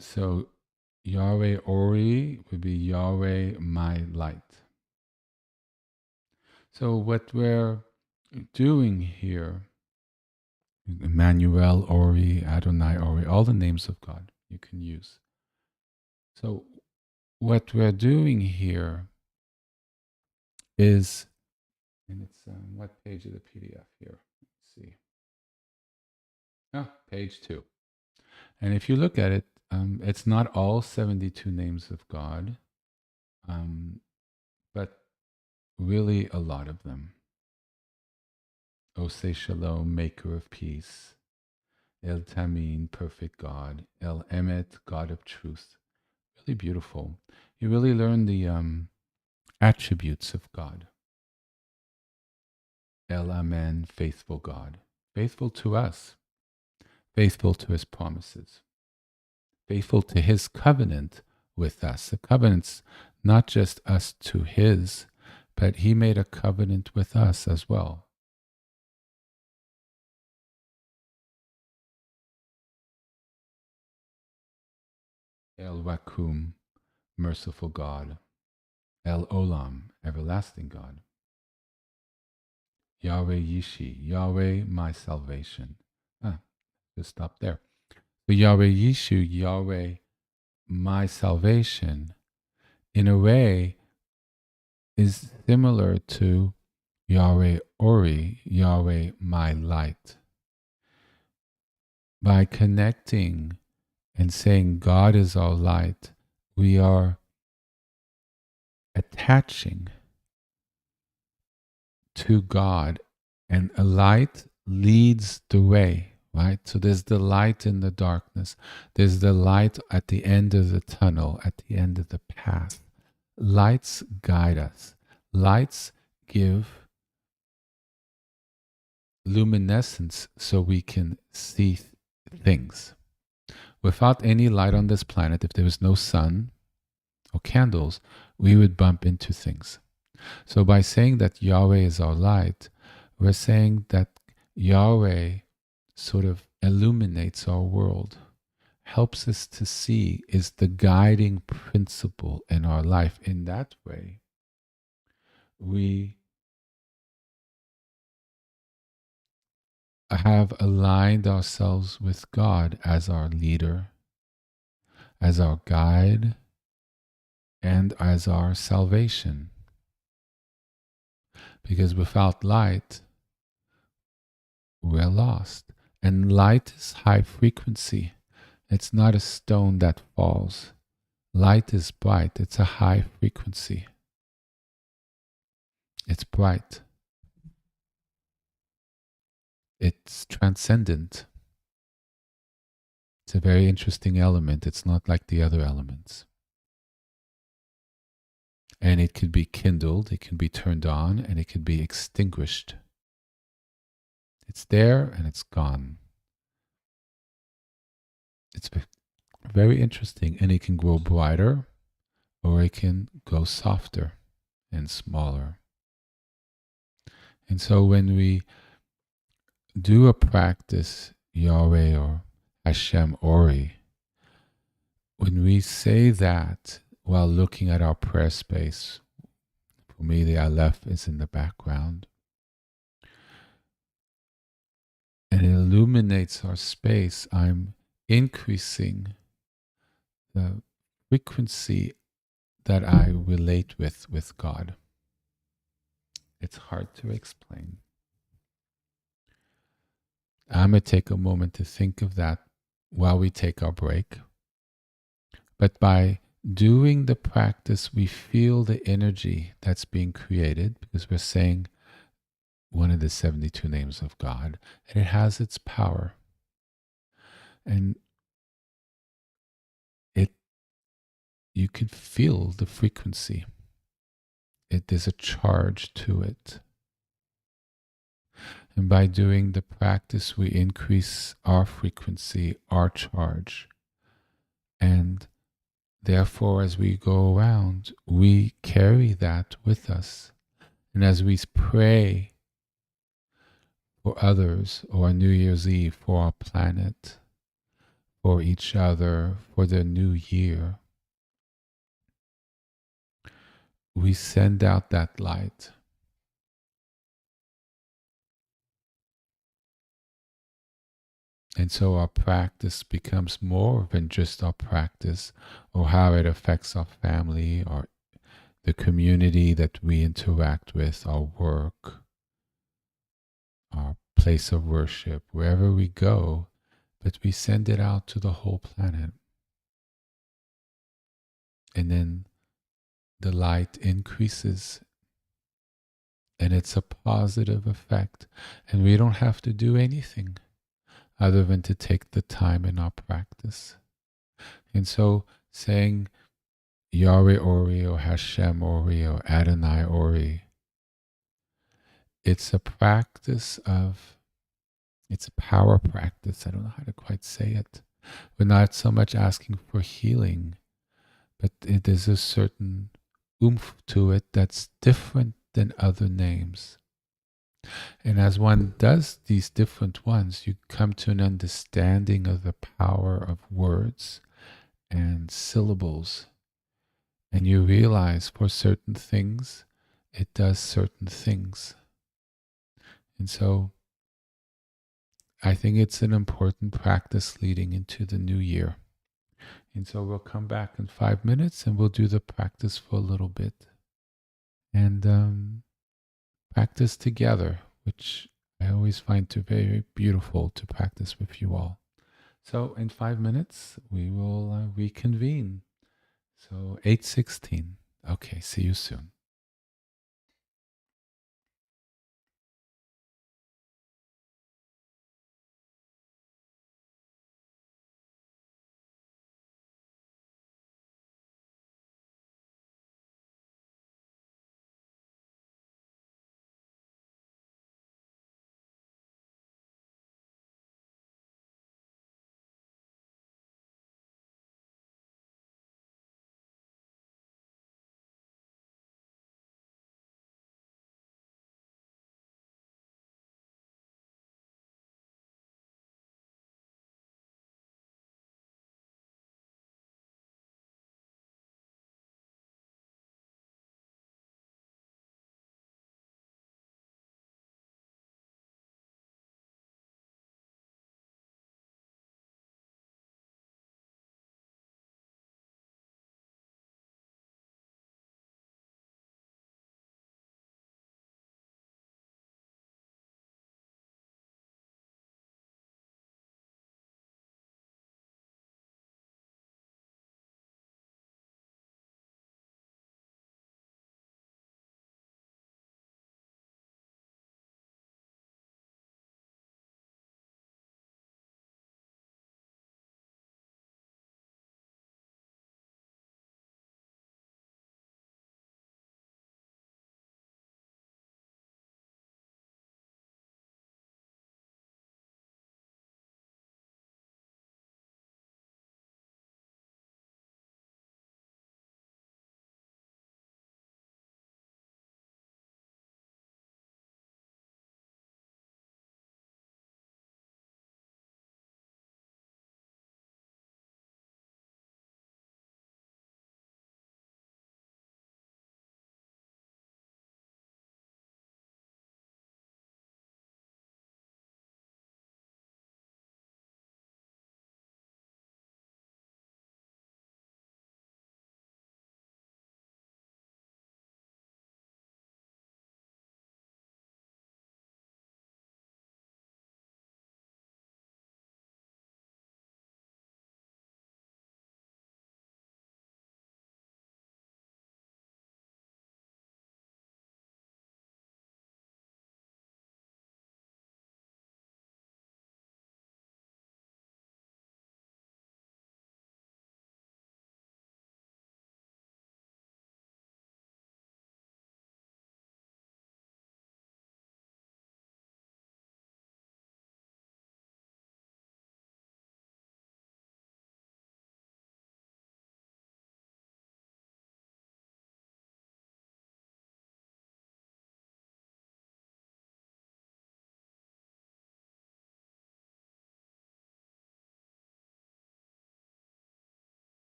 So Yahweh Ori would be Yahweh my light. So what we're doing here, Emmanuel Ori, Adonai Ori, all the names of God you can use. So what we're doing here is, and it's what page of the PDF here? Let's see. Oh, page 2. And if you look at it, it's not all 72 names of God, but really a lot of them. O say Shalom, maker of peace. El Tamin, perfect God. El Emet, God of truth. Really beautiful. You really learn the attributes of God. El Amen, faithful God. Faithful to us. Faithful to his promises. Faithful to his covenant with us. The covenant's not just us to his, but he made a covenant with us as well. El Wakum, merciful God. El Olam, everlasting God. Yahweh Yishi, Yahweh my salvation. Just stop there. So Yahweh Yishu, Yahweh my salvation, in a way is similar to Yahweh Ori, Yahweh my light. By connecting and saying God is our light, we are attaching to God, and a light leads the way, right? So there's the light in the darkness. There's the light at the end of the tunnel, at the end of the path. Lights guide us. Lights give luminescence so we can see things. Without any light on this planet, if there was no sun or candles, we would bump into things. So by saying that Yahweh is our light, we're saying that Yahweh sort of illuminates our world, helps us to see, is the guiding principle in our life. In that way, we have aligned ourselves with God as our leader, as our guide, and as our salvation. Because without light, we're lost. And light is high frequency. It's not a stone that falls. Light is bright. It's a high frequency. It's bright. It's transcendent. It's a very interesting element. It's not like the other elements. And it could be kindled, it can be turned on, and it can be extinguished. It's there and it's gone. It's very interesting, and it can grow brighter or it can grow softer and smaller. And so when we do a practice, Yahweh or Hashem Ori, when we say that while looking at our prayer space, for me the Aleph is in the background, and it illuminates our space, I'm increasing the frequency that I relate with God. It's hard to explain. I'm going to take a moment to think of that while we take our break. But by doing the practice, we feel the energy that's being created because we're saying one of the 72 names of God, and it has its power. And you can feel the frequency. There's a charge to it. And by doing the practice, we increase our frequency, our charge. And therefore, as we go around, we carry that with us. And as we pray for others, or New Year's Eve, for our planet, for each other, for the new year, we send out that light. And so our practice becomes more than just our practice or how it affects our family or the community that we interact with, our work, our place of worship, wherever we go, but we send it out to the whole planet. And then the light increases, and it's a positive effect. And we don't have to do anything other than to take the time in our practice. And so saying Yahweh Ori or Hashem Ori or Adonai Ori, it's a practice it's a power practice. I don't know how to quite say it. We're not so much asking for healing, but it is a certain oomph to it that's different than other names. And as one does these different ones, you come to an understanding of the power of words and syllables. And you realize for certain things, it does certain things. And so I think it's an important practice leading into the new year. And so we'll come back in 5 minutes and we'll do the practice for a little bit. And practice together, which I always find to be very beautiful to practice with you all. So in 5 minutes, we will reconvene. So 8:16. Okay, see you soon.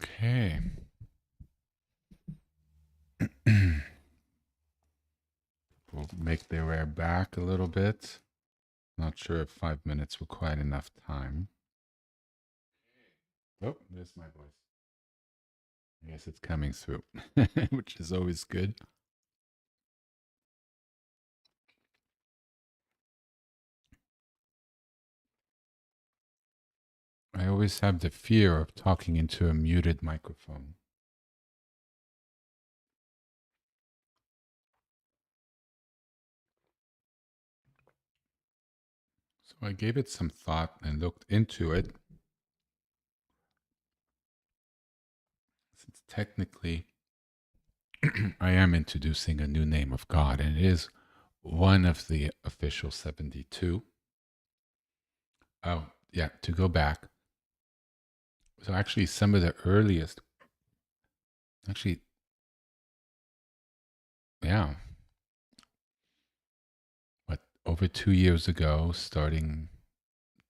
Okay. We'll make their way back a little bit. Not sure if 5 minutes were quite enough time. Oh, there's my voice. I guess it's coming through, which is always good. I always have the fear of talking into a muted microphone. So I gave it some thought and looked into it. Since technically I am introducing a new name of God, and it is one of the official 72. Oh, yeah, to go back. So actually, some of the earliest, actually, yeah, what, over 2 years ago, starting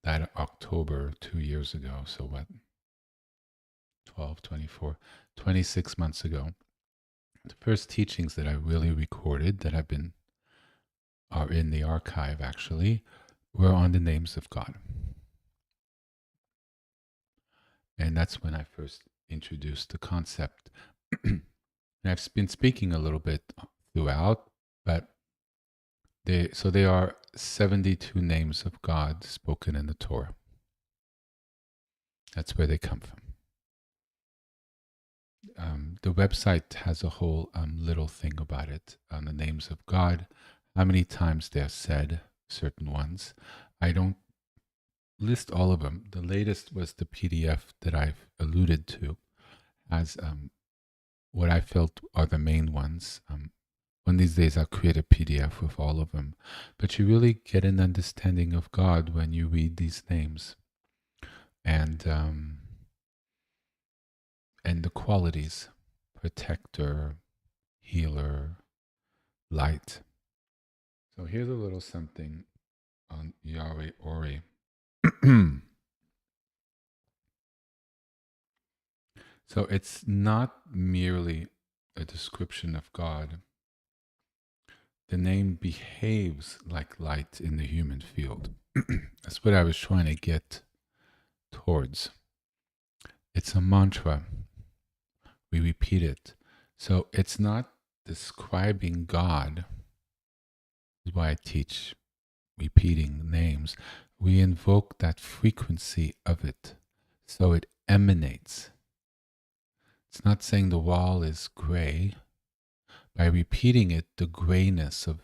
that October 2 years ago. So what, 12, 24, 26 months ago, the first teachings that I really recorded that are in the archive actually, were on the names of God. And that's when I first introduced the concept. And I've been speaking a little bit throughout, but they are 72 names of God spoken in the Torah. That's where they come from. The website has a whole little thing about it on the names of God, how many times they're said, certain ones. I don't list all of them. The latest was the PDF that I've alluded to as what I felt are the main ones. One of these days I'll create a PDF with all of them. But you really get an understanding of God when you read these names. And the qualities: protector, healer, light. So here's a little something on Yahweh Ori. So it's not merely a description of God. The name behaves like light in the human field. That's what I was trying to get towards. It's a mantra. We repeat it. So it's not describing God. This is why I teach repeating names. We invoke that frequency of it so it emanates. It's not saying the wall is gray. By repeating it, the grayness of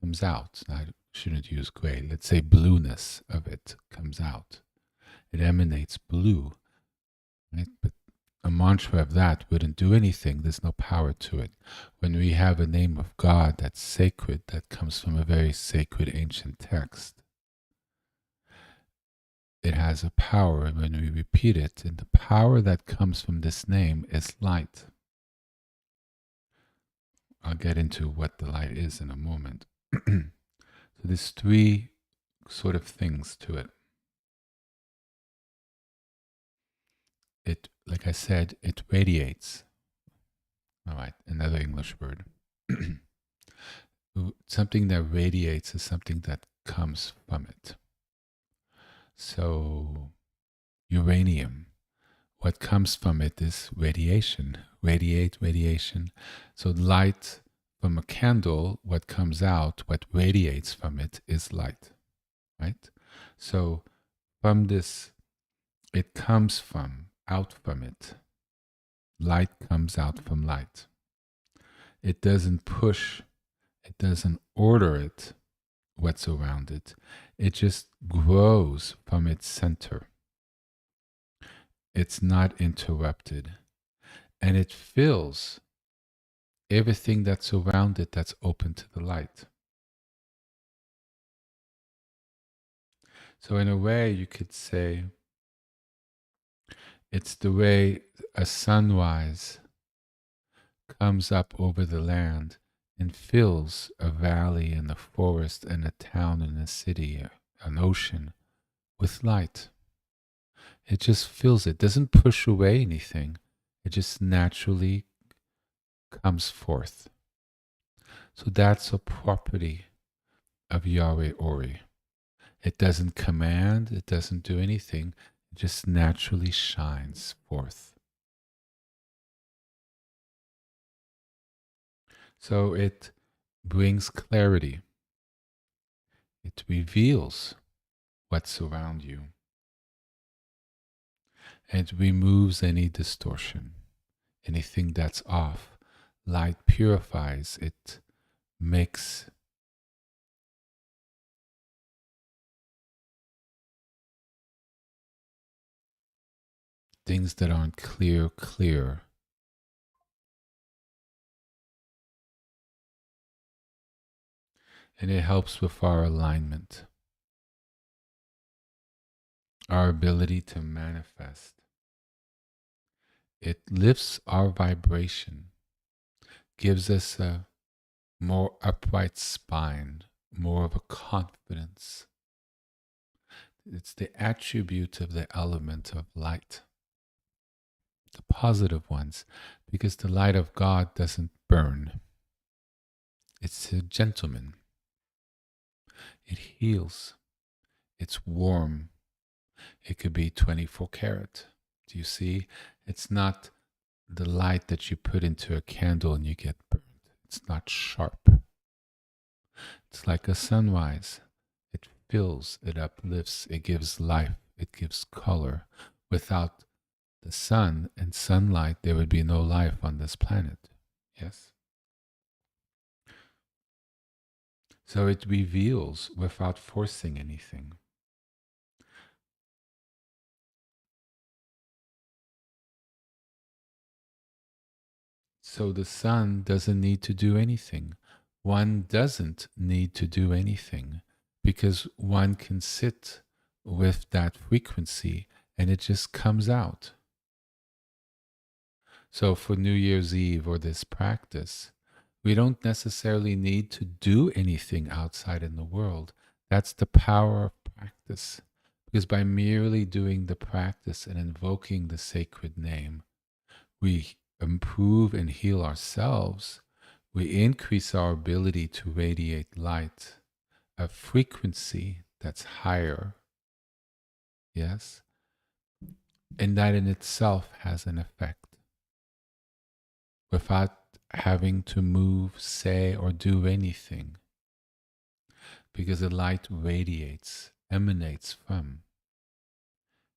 comes out. I shouldn't use gray. Let's say blueness of it comes out. It emanates blue, right? But a mantra of that wouldn't do anything. There's no power to it. When we have a name of God that's sacred, that comes from a very sacred ancient text, it has a power when we repeat it, and the power that comes from this name is light. I'll get into what the light is in a moment. So there's three sort of things to it. It, like I said, it radiates. All right, another English word. Something that radiates is something that comes from it. So uranium, what comes from it is radiation. Radiation. So light from a candle, what comes out, what radiates from it is light, right? So from this, it comes from, out from it. Light comes out from light. It doesn't push, it doesn't order it, what's around it. It just grows from its center. It's not interrupted. And it fills everything that's around it that's open to the light. So in a way, you could say it's the way a sunrise comes up over the land and fills a valley and a forest and a town and a city, an ocean, with light. It just fills it, doesn't push away anything. It just naturally comes forth. So that's a property of Yahweh Ori. It doesn't command, it doesn't do anything, it just naturally shines forth. So it brings clarity, it reveals what's around you, and removes any distortion, anything that's off. Light purifies, it makes things that aren't clear. And it helps with our alignment, our ability to manifest. It lifts our vibration, gives us a more upright spine, more of a confidence. It's the attribute of the element of light, the positive ones, because the light of God doesn't burn. It's a gentleman. It heals. It's warm. It could be 24 karat. Do you see? It's not the light that you put into a candle and you get burned. It's not sharp. It's like a sunrise. It fills, it uplifts, it gives life, it gives color. Without the sun and sunlight, there would be no life on this planet. Yes? So it reveals without forcing anything. So the sun doesn't need to do anything. One doesn't need to do anything because one can sit with that frequency and it just comes out. So for New Year's Eve or this practice, we don't necessarily need to do anything outside in the world. That's the power of practice. Because by merely doing the practice and invoking the sacred name, we improve and heal ourselves. We increase our ability to radiate light, a frequency that's higher. Yes? And that in itself has an effect. Without having to move, say, or do anything. Because the light radiates, emanates from.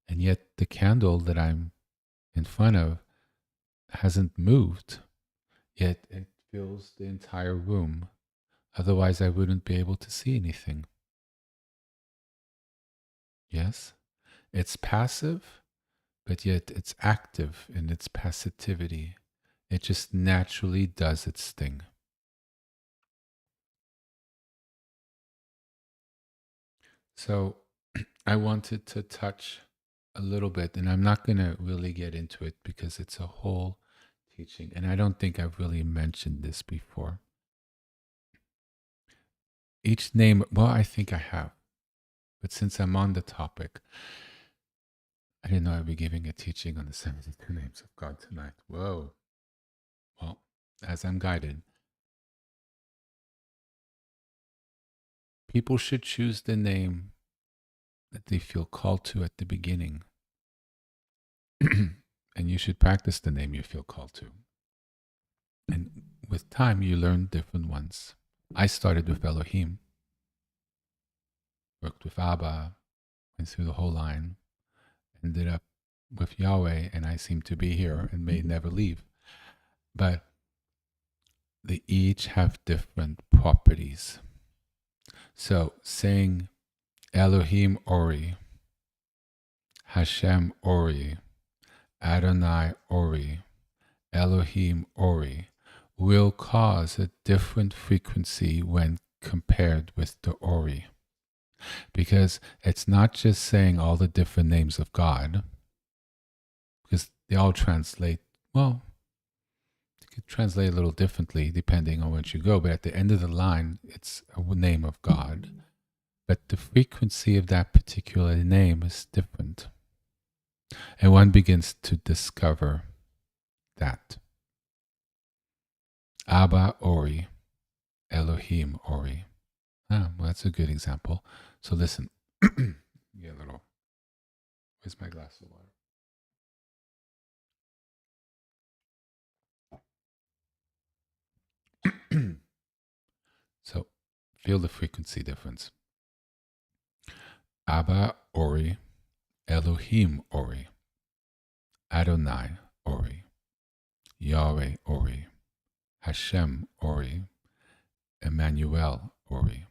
And yet the candle that I'm in front of hasn't moved, yet it fills the entire room. Otherwise, I wouldn't be able to see anything. Yes? It's passive, but yet it's active in its passivity. It just naturally does its thing. So I wanted to touch a little bit, and I'm not going to really get into it because it's a whole teaching, and I don't think I've really mentioned this before. Each name, well, I think I have, but since I'm on the topic, I didn't know I'd be giving a teaching on the 72 names of God tonight. Whoa. Well, as I'm guided, people should choose the name that they feel called to at the beginning. And you should practice the name you feel called to. And with time, you learn different ones. I started with Elohim, worked with Abba, went through the whole line, ended up with Yahweh, and I seem to be here and may never leave. But they each have different properties. So saying Elohim Ori, Hashem Ori, Adonai Ori, Elohim Ori will cause a different frequency when compared with the Ori. Because it's not just saying all the different names of God, because they all translate, well, you could translate a little differently depending on where you go, but at the end of the line, it's a name of God. But the frequency of that particular name is different. And one begins to discover that. Abba Ori, Elohim Ori. Well, that's a good example. So listen, get a little. Where's my glass of water? So feel the frequency difference. Abba Ori, Elohim Ori, Adonai Ori, Yahweh Ori, Hashem Ori, Emmanuel Ori.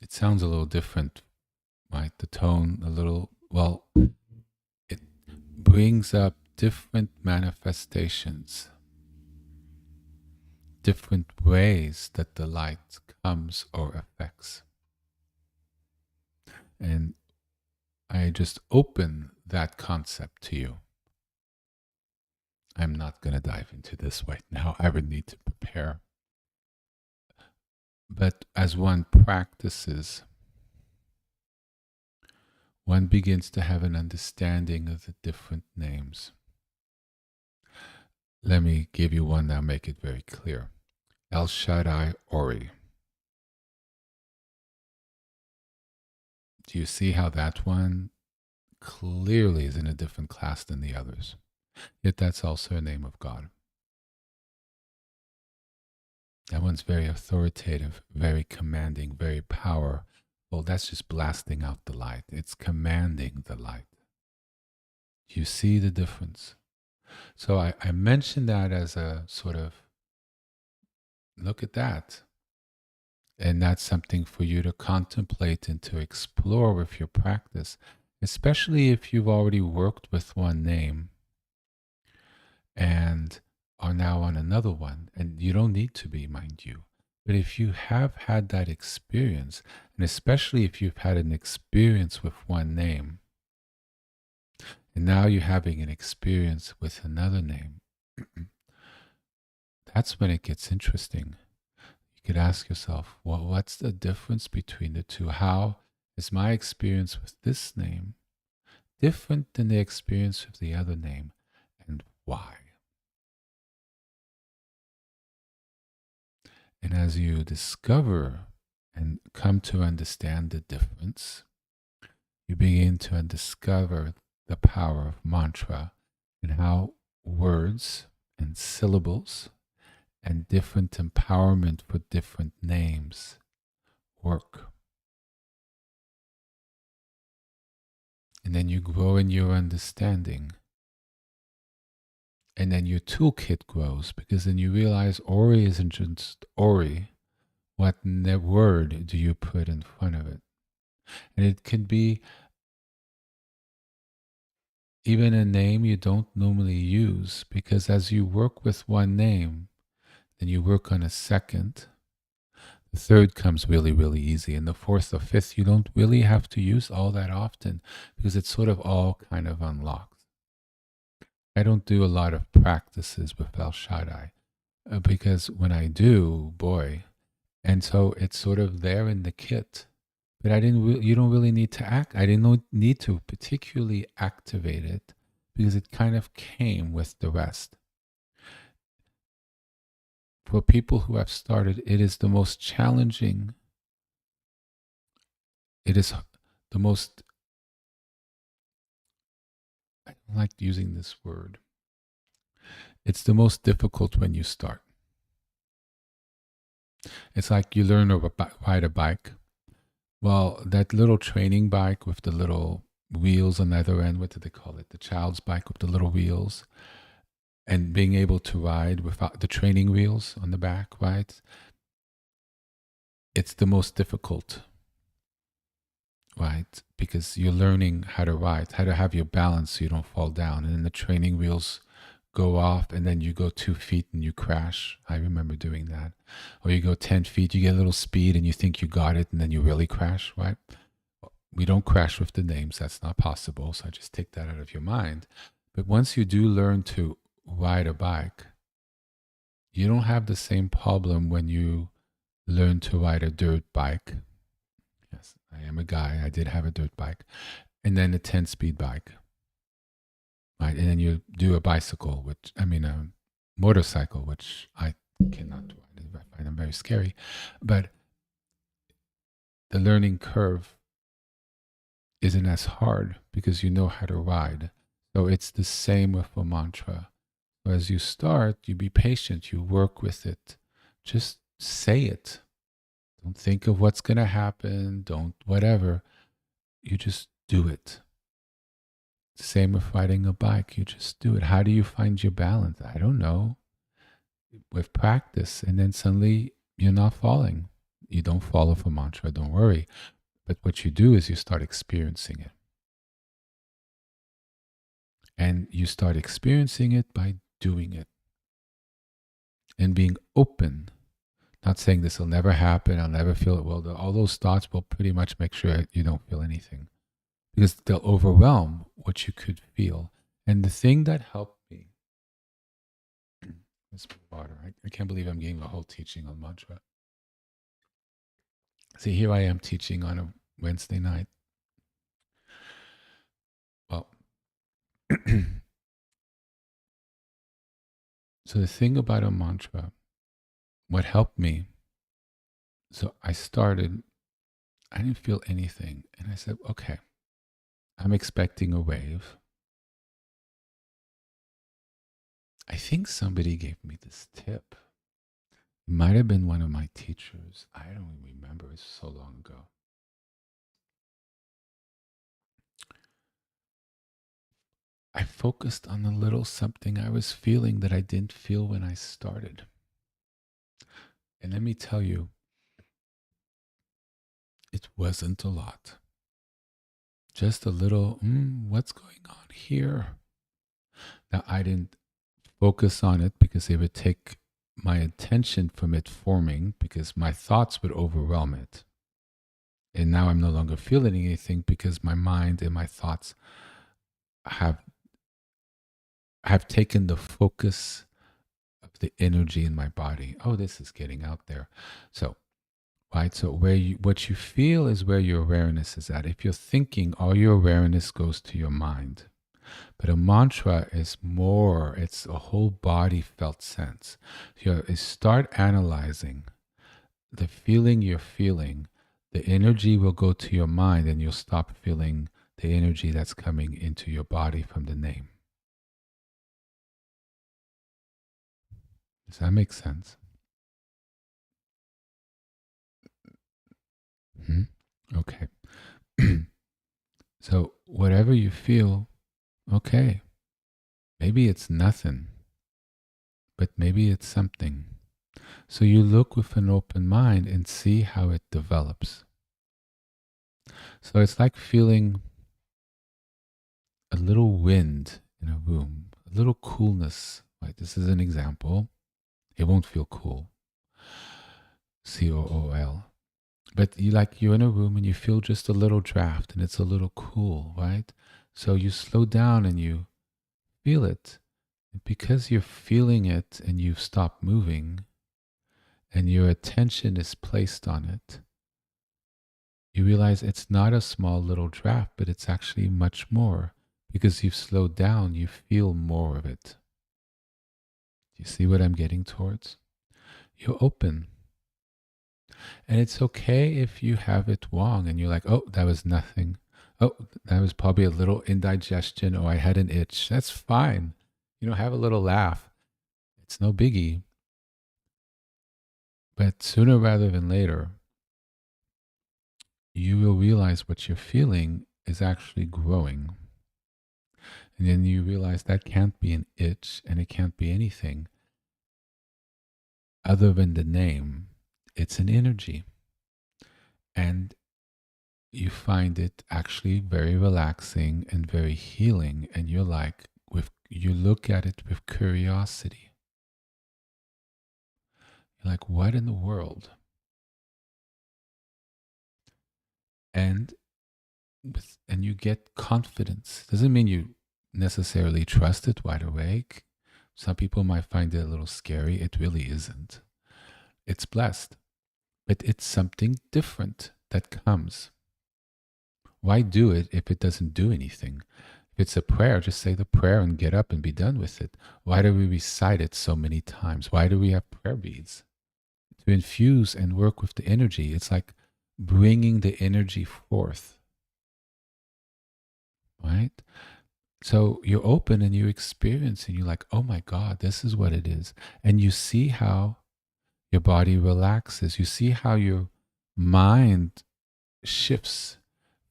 It sounds a little different, right? The tone, a little, well, it brings up different manifestations, different ways that the light comes or affects. And I just open that concept to you. I'm not going to dive into this right now. I would need to prepare. But as one practices, one begins to have an understanding of the different names. Let me give you one now, make it very clear. El Shaddai Ori. Do you see how that one clearly is in a different class than the others? Yet that's also a name of God. That one's very authoritative, very commanding, very powerful. That's just blasting out the light. It's commanding the light. You see the difference? So I mentioned that as a sort of, look at that. And that's something for you to contemplate and to explore with your practice, especially if you've already worked with one name and are now on another one. And you don't need to be, mind you. But if you have had that experience, and especially if you've had an experience with one name, and now you're having an experience with another name, that's when it gets interesting. You could ask yourself, well, what's the difference between the two? How is my experience with this name different than the experience with the other name, and why? And as you discover and come to understand the difference, you begin to discover the power of mantra and how words and syllables and different empowerment for different names work. And then you grow in your understanding. And then your toolkit grows, because then you realize Ori isn't just Ori. What word do you put in front of it? And it can be even a name you don't normally use, because as you work with one name, then you work on a second. The third comes really, really easy. And the fourth or fifth, you don't really have to use all that often, because it's sort of all kind of unlocked. I don't do a lot of practices with El Shaddai, because when I do, boy, and so it's sort of there in the kit. But you don't really need to I didn't need to particularly activate it, because it kind of came with the rest. For people who have started, it is the most challenging. It is the most, I don't like using this word. It's the most difficult when you start. It's like you learn to ride a bike. Well, that little training bike with the little wheels on the other end, what do they call it? The child's bike with the little wheels, and being able to ride without the training wheels on the back, right? It's the most difficult, right? Because you're learning how to ride, how to have your balance so you don't fall down. And then the training wheels go off, and then you go 2 feet and you crash. I remember doing that. Or you go 10 feet, you get a little speed and you think you got it, and then you really crash, right? We don't crash with the names. That's not possible. So I just take that out of your mind. But once you do learn to ride a bike, you don't have the same problem when you learn to ride a dirt bike. Yes, I am a guy. I did have a dirt bike. and then a 10-speed bike, right? And then you do a bicycle, a motorcycle, which I cannot do. I find them very scary. But the learning curve isn't as hard because you know how to ride. So it's the same with a mantra. So as you start, you be patient, you work with it. Just say it. Don't think of what's going to happen. Don't whatever. You just do it. Same with riding a bike. You just do it. How do you find your balance? I don't know. With practice. And then suddenly you're not falling. You don't fall off a mantra. Don't worry. But what you do is you start experiencing it. And you start experiencing it by doing it. And being open. Not saying this will never happen. I'll never feel it. Well, all those thoughts will pretty much make sure you don't feel anything. Because they'll overwhelm what you could feel. And the thing that helped me, this water, I can't believe I'm giving a whole teaching on mantra. See, here I am teaching on a Wednesday night. Well, so the thing about a mantra, what helped me, so I didn't feel anything. And I said, okay, I'm expecting a wave. I think somebody gave me this tip. It might have been one of my teachers. I don't remember. It's so long ago. I focused on a little something I was feeling that I didn't feel when I started. And let me tell you, it wasn't a lot. Just a little, what's going on here? Now, I didn't focus on it because it would take my attention from it forming, because my thoughts would overwhelm it. And now I'm no longer feeling anything because my mind and my thoughts have taken the focus of the energy in my body. Oh, this is getting out there. So, right. So what you feel is where your awareness is at. If you're thinking, all your awareness goes to your mind. But a mantra is more, it's a whole body felt sense. You start analyzing the feeling you're feeling. The energy will go to your mind and you'll stop feeling the energy that's coming into your body from the name. Does that make sense? Okay. So whatever you feel, okay, maybe it's nothing, but maybe it's something. So you look with an open mind and see how it develops. So it's like feeling a little wind in a room, a little coolness. Right? This is an example. It won't feel cool. COOL. But you're in a room and you feel just a little draft and it's a little cool, right? So you slow down and you feel it. And because you're feeling it and you've stopped moving and your attention is placed on it, you realize it's not a small little draft, but it's actually much more. Because you've slowed down, you feel more of it. Do you see what I'm getting towards? You're open. And it's okay if you have it wrong and you're like, oh, that was nothing. Oh, that was probably a little indigestion, or I had an itch. That's fine. Have a little laugh. It's no biggie. But sooner rather than later, you will realize what you're feeling is actually growing. And then you realize that can't be an itch and it can't be anything other than the name. It's an energy. And you find it actually very relaxing and very healing. And you're like, you look at it with curiosity. You're like, what in the world? And you get confidence. Doesn't mean you necessarily trust it wide awake. Some people might find it a little scary. It really isn't. It's blessed. But it's something different that comes. Why do it if it doesn't do anything? If it's a prayer, just say the prayer and get up and be done with it. Why do we recite it so many times? Why do we have prayer beads? To infuse and work with the energy. It's like bringing the energy forth, right? So you're open and you experience and you're like, oh my God, this is what it is. And you see how your body relaxes. You see how your mind shifts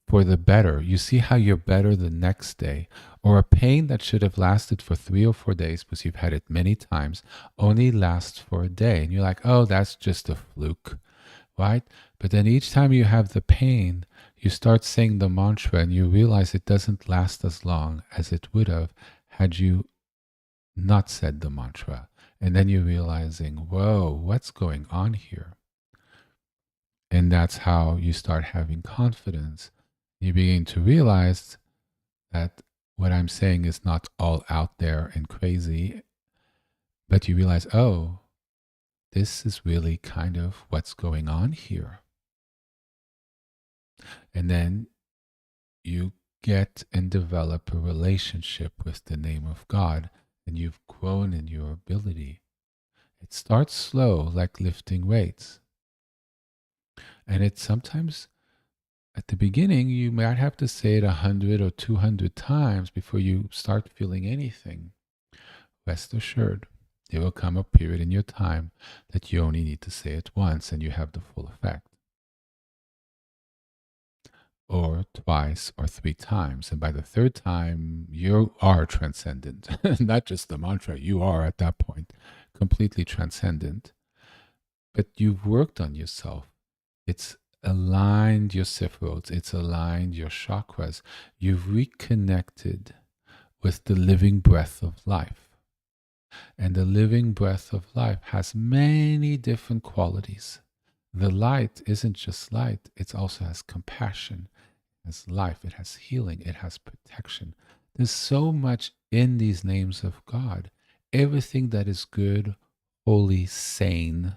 for the better. You see how you're better the next day. Or a pain that should have lasted for 3 or 4 days because you've had it many times only lasts for a day. And you're like, oh, that's just a fluke, right? But then each time you have the pain, you start saying the mantra and you realize it doesn't last as long as it would have had you not said the mantra. And then you're realizing, whoa, what's going on here? And that's how you start having confidence. You begin to realize that what I'm saying is not all out there and crazy, but you realize, oh, this is really kind of what's going on here. And then you get and develop a relationship with the name of God, and you've grown in your ability. It starts slow, like lifting weights. And it's sometimes at the beginning, you might have to say it 100 or 200 times before you start feeling anything. Rest assured, there will come a period in your time that you only need to say it once and you have the full effect. Or twice or 3 times. And by the third time, you are transcendent. Not just the mantra, you are at that point completely transcendent. But you've worked on yourself. It's aligned your sephiroth. It's aligned your chakras. You've reconnected with the living breath of life. And the living breath of life has many different qualities. The light isn't just light, it also has compassion, it has life, it has healing, it has protection. There's so much in these names of God. Everything that is good, holy, sane,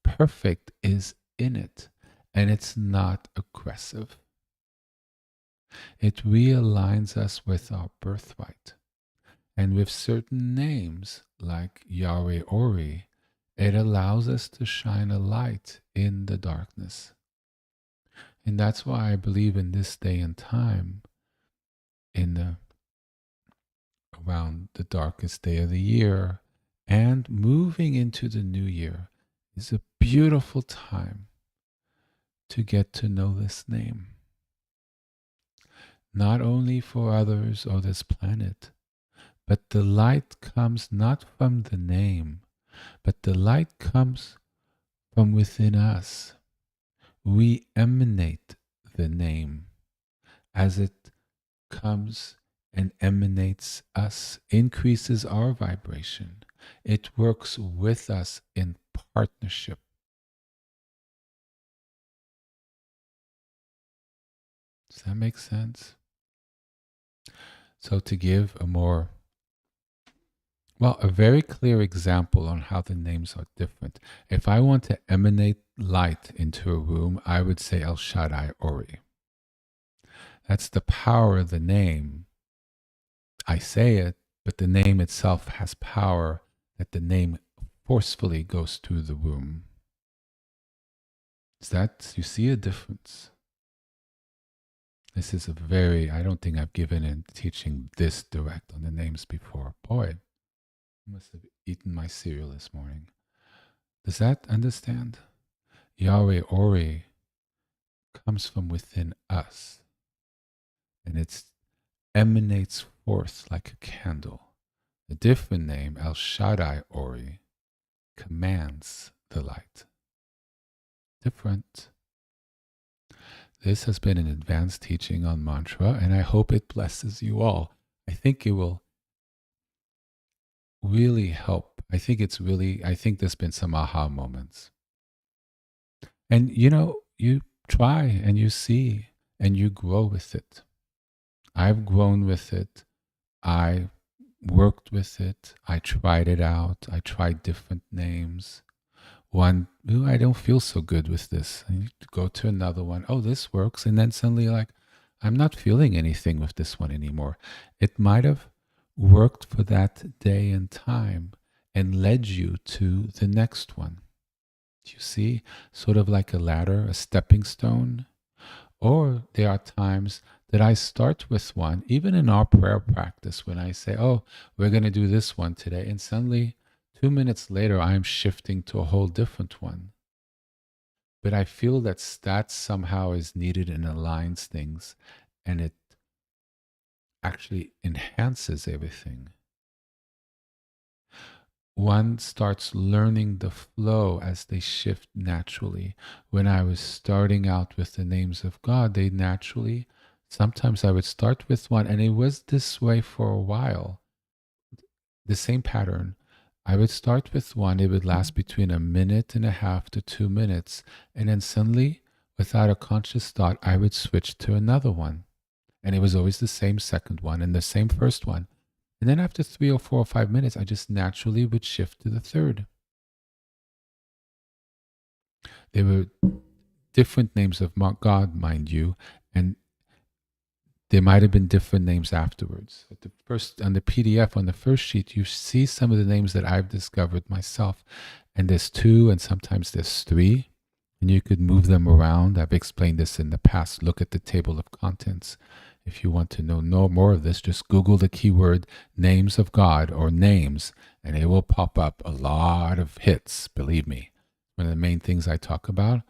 perfect is in it. And it's not aggressive. It realigns us with our birthright. And with certain names like Yahweh Ori, it allows us to shine a light in the darkness. And that's why I believe in this day and time, around the darkest day of the year and moving into the new year is a beautiful time to get to know this name. Not only for others or this planet, but the light comes not from the name, but the light comes from within us. We emanate the name as it comes and emanates us, increases our vibration. It works with us in partnership. Does that make sense? So to give a very clear example on how the names are different. If I want to emanate light into a room, I would say El Shaddai Ori. That's the power of the name. I say it, but the name itself has power that the name forcefully goes through the room. You see a difference? This is I don't think I've given a teaching this direct on the names before. Boy, I must have eaten my cereal this morning. Does that understand? Yahweh Ori comes from within us. And it emanates forth like a candle. A different name, El Shaddai Ori, commands the light. Different. This has been an advanced teaching on mantra, and I hope it blesses you all. I think it will really help. I think there's been some aha moments. And you try and you see and you grow with it. I've grown with it. I worked with it. I tried it out. I tried different names. One, I don't feel so good with this. I need to go to another one. Oh, this works. And then suddenly like, I'm not feeling anything with this one anymore. It might have worked for that day and time and led you to the next one. You see, sort of like a ladder, a stepping stone. Or there are times that I start with one, even in our prayer practice, when I say, oh, we're going to do this one today. And suddenly, 2 minutes later, I'm shifting to a whole different one. But I feel that somehow is needed and aligns things, and it actually enhances everything. One starts learning the flow as they shift naturally. When I was starting out with the names of God, they naturally, sometimes I would start with one, and it was this way for a while, the same pattern. I would start with one, it would last between 1.5 to 2 minutes, and then suddenly, without a conscious thought, I would switch to another one. And it was always the same second one and the same first one. And then after 3 or 4 or 5 minutes, I just naturally would shift to the third. They were different names of God, mind you, and there might have been different names afterwards. At the first, on the PDF, on the first sheet, you see some of the names that I've discovered myself. And there's 2, and sometimes there's 3, and you could move them around. I've explained this in the past. Look at the table of contents. If you want to know more of this, just Google the keyword names of God or names, and it will pop up a lot of hits, believe me. One of the main things I talk about.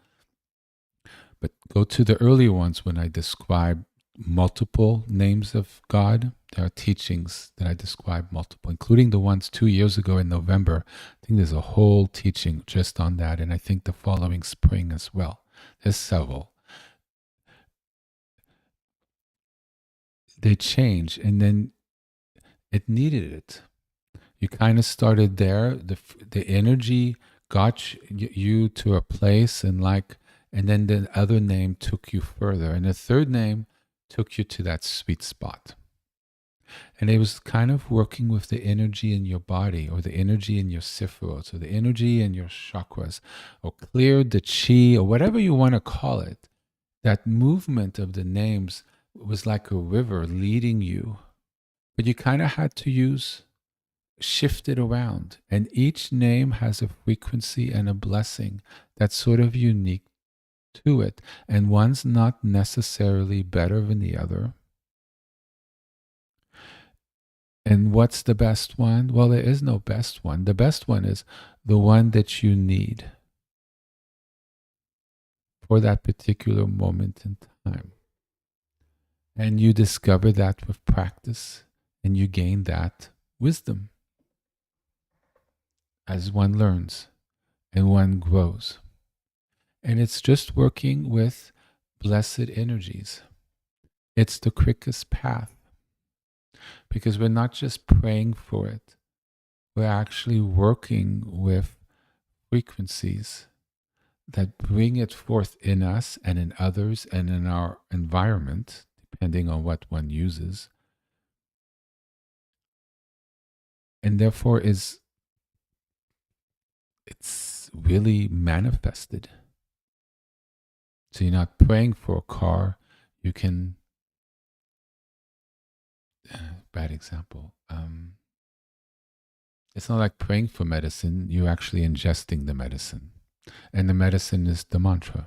But go to the earlier ones when I describe multiple names of God. There are teachings that I describe multiple, including the ones 2 years ago in November. I think there's a whole teaching just on that, and I think the following spring as well. There's several. They change, and then it needed it. You kind of started there. The energy got you to a place, and then the other name took you further, and the third name took you to that sweet spot. And it was kind of working with the energy in your body, or the energy in your sifrot, or the energy in your chakras, or cleared the chi, or whatever you want to call it. That movement of the names was like a river leading you. But you kind of had to shift it around. And each name has a frequency and a blessing that's sort of unique to it. And one's not necessarily better than the other. And what's the best one? Well, there is no best one. The best one is the one that you need for that particular moment in time. And you discover that with practice, and you gain that wisdom as one learns and one grows. And it's just working with blessed energies. It's the quickest path, because we're not just praying for it. We're actually working with frequencies that bring it forth in us and in others and in our environment, depending on what one uses. And therefore it's really manifested. So you're not praying for a car, you can, bad example. It's not like praying for medicine, you're actually ingesting the medicine. And the medicine is the mantra.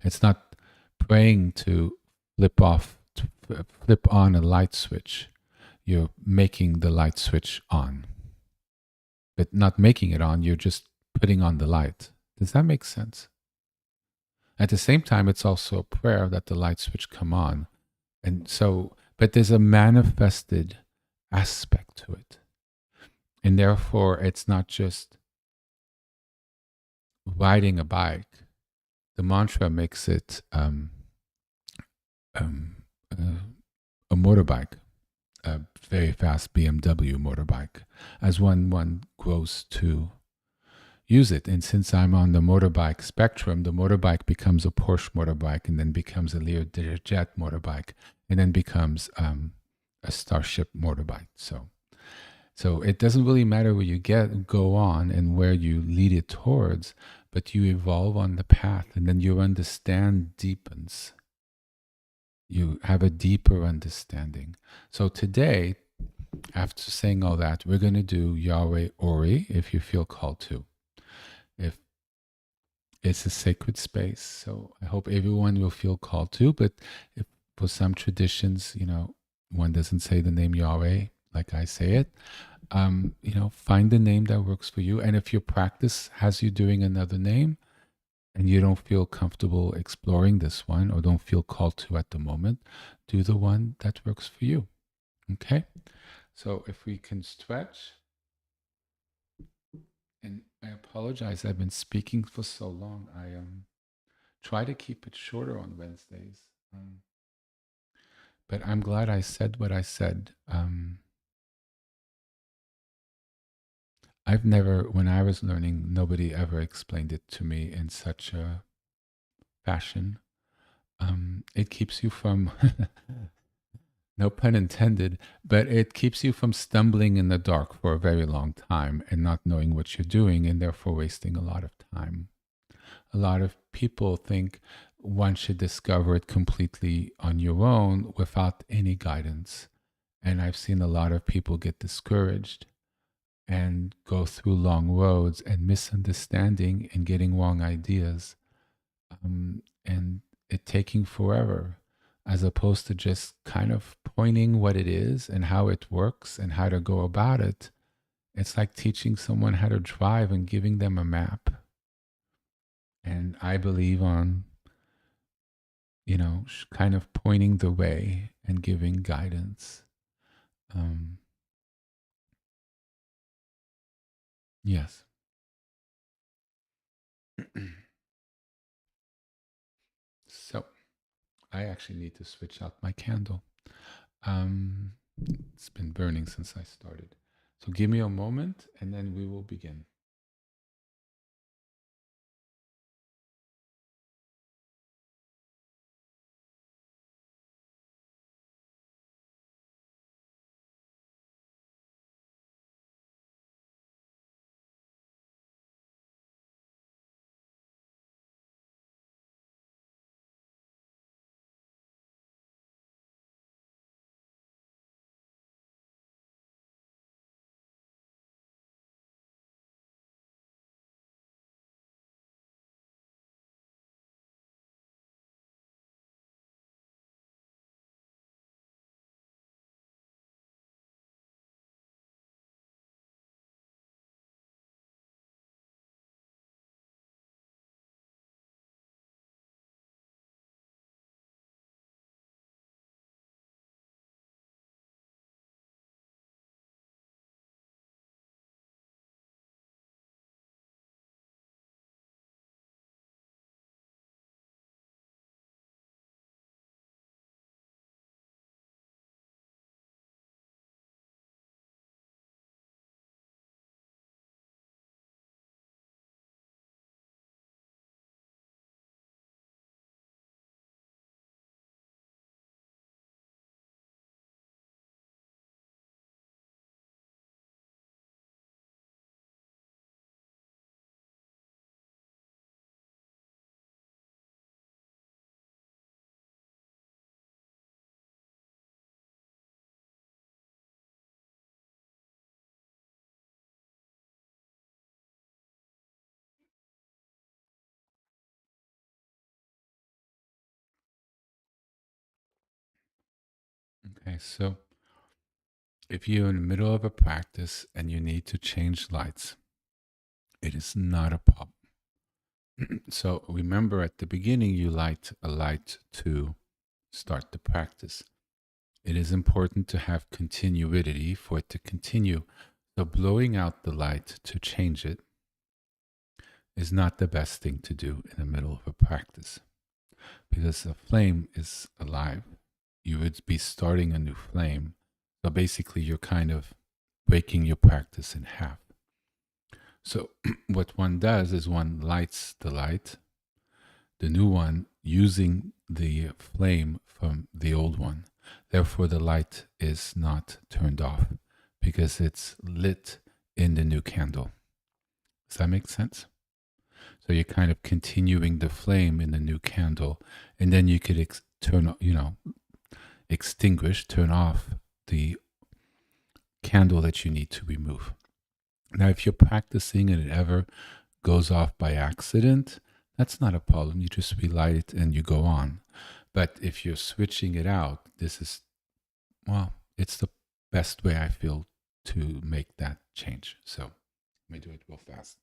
It's not praying to flip on a light switch. You're making the light switch on. But not making it on, you're just putting on the light. Does that make sense? At the same time, it's also a prayer that the light switch come on. And so, but there's a manifested aspect to it. And therefore, it's not just riding a bike. The mantra makes it a motorbike, a very fast BMW motorbike, as one grows to use it. And since I'm on the motorbike spectrum, the motorbike becomes a Porsche motorbike, and then becomes a Learjet motorbike, and then becomes a Starship motorbike. So it doesn't really matter where you go on and where you lead it towards, but you evolve on the path, and then your understand deepens. You have a deeper understanding. So today, after saying all that, we're going to do Yahweh Ori if you feel called to. If it's a sacred space, so I hope everyone will feel called to. But if for some traditions, one doesn't say the name Yahweh like I say it, find the name that works for you. And if your practice has you doing another name and you don't feel comfortable exploring this one or don't feel called to at the moment, do the one that works for you. Okay? So if we can stretch, and I apologize, I've been speaking for so long. I try to keep it shorter on Wednesdays. But I'm glad I said what I said. I've never, when I was learning, nobody ever explained it to me in such a fashion. It keeps you from, no pun intended, but it keeps you from stumbling in the dark for a very long time and not knowing what you're doing and therefore wasting a lot of time. A lot of people think one should discover it completely on your own without any guidance. And I've seen a lot of people get discouraged and go through long roads and misunderstanding and getting wrong ideas, and it taking forever, as opposed to just kind of pointing what it is and how it works and how to go about it. It's like teaching someone how to drive and giving them a map. And I believe on, kind of pointing the way and giving guidance. Yes. So I actually need to switch out my candle. It's been burning since I started. So give me a moment and then we will begin. Okay, so if you're in the middle of a practice and you need to change lights, it is not a problem. So remember at the beginning, you light a light to start the practice. It is important to have continuity for it to continue. So blowing out the light to change it is not the best thing to do in the middle of a practice, because the flame is alive. You would be starting a new flame. So basically, you're kind of breaking your practice in half. So what one does is one lights the light, the new one, using the flame from the old one. Therefore, the light is not turned off because it's lit in the new candle. Does that make sense? So you're kind of continuing the flame in the new candle, and then you could extinguish, turn off the candle that you need to remove. Now, if you're practicing and it ever goes off by accident, that's not a problem. You just relight it and you go on. But if you're switching it out, it's the best way I feel to make that change. So let me do it real fast.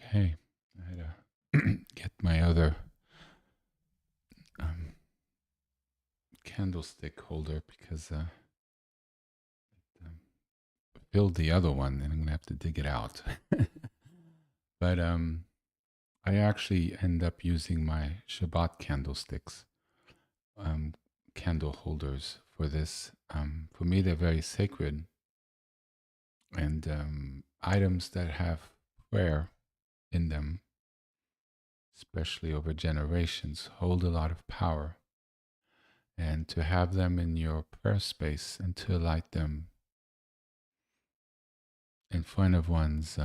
Okay, I had to get my other um, candlestick holder because um, filled the other one, and I'm gonna have to dig it out. But I actually end up using my Shabbat candlesticks, um, candle holders for this. For me, they're very sacred, and items that have prayer in them, especially over generations, hold a lot of power. And to have them in your prayer space and to light them in front of one's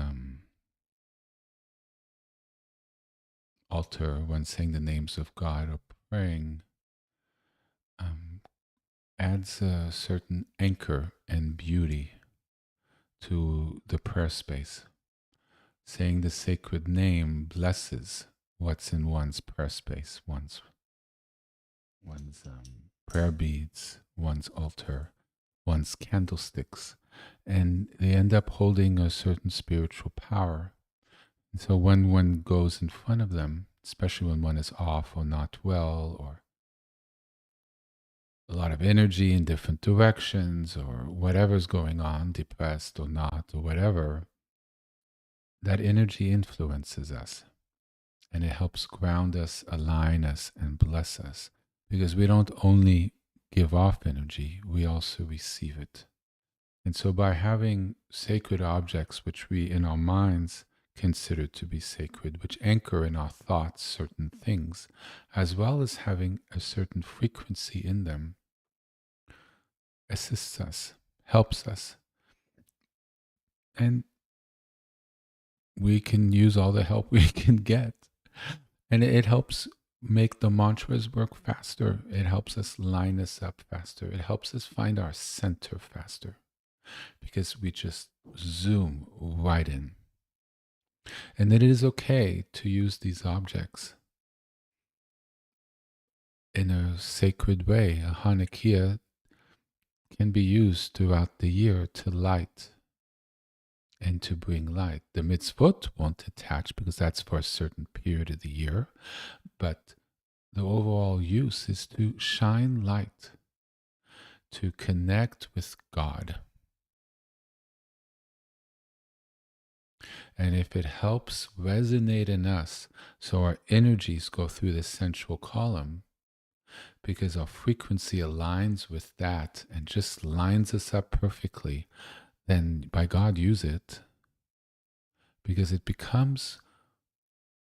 altar when saying the names of God or praying um, adds a certain anchor and beauty to the prayer space. Saying the sacred name blesses what's in one's prayer space, one's prayer beads, one's altar, one's candlesticks, and they end up holding a certain spiritual power. And so when one goes in front of them, especially when one is off or not well or a lot of energy in different directions or whatever's going on, depressed or not or whatever, that energy influences us, and it helps ground us, align us, and bless us, because we don't only give off energy, we also receive it. And so by having sacred objects, which we in our minds consider to be sacred, which anchor in our thoughts certain things, as well as having a certain frequency in them, assists us, helps us. And we can use all the help we can get. And it helps make the mantras work faster. It helps us line us up faster. It helps us find our center faster, because we just zoom right in. And that it is okay to use these objects in a sacred way. A Hanukkah can be used throughout the year to light and to bring light. The mitzvot won't attach because that's for a certain period of the year, but the overall use is to shine light, to connect with God. And if it helps resonate in us, so our energies go through the central column, because our frequency aligns with that and just lines us up perfectly, then by God, use it, because it becomes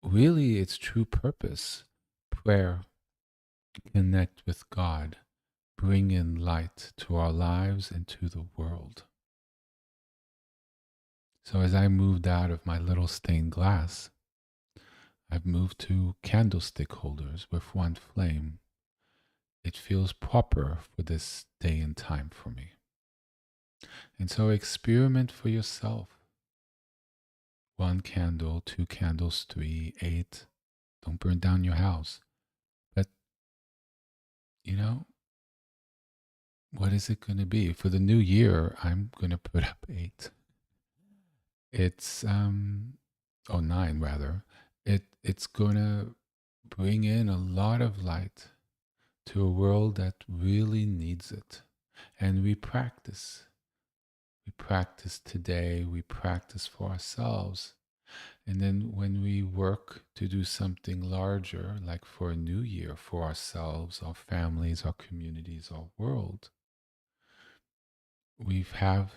really its true purpose. Prayer, connect with God, bring in light to our lives and to the world. So as I moved out of my little stained glass, I've moved to candlestick holders with one flame. It feels proper for this day and time for me. And so experiment for yourself. 1 candle, 2 candles, 3, 8. Don't burn down your house. But, what is it going to be? For the new year, I'm going to put up 8. It's, 9 rather. It's going to bring in a lot of light to a world that really needs it. And we practice. We practice today, we practice for ourselves. And then when we work to do something larger, like for a new year, for ourselves, our families, our communities, our world, we have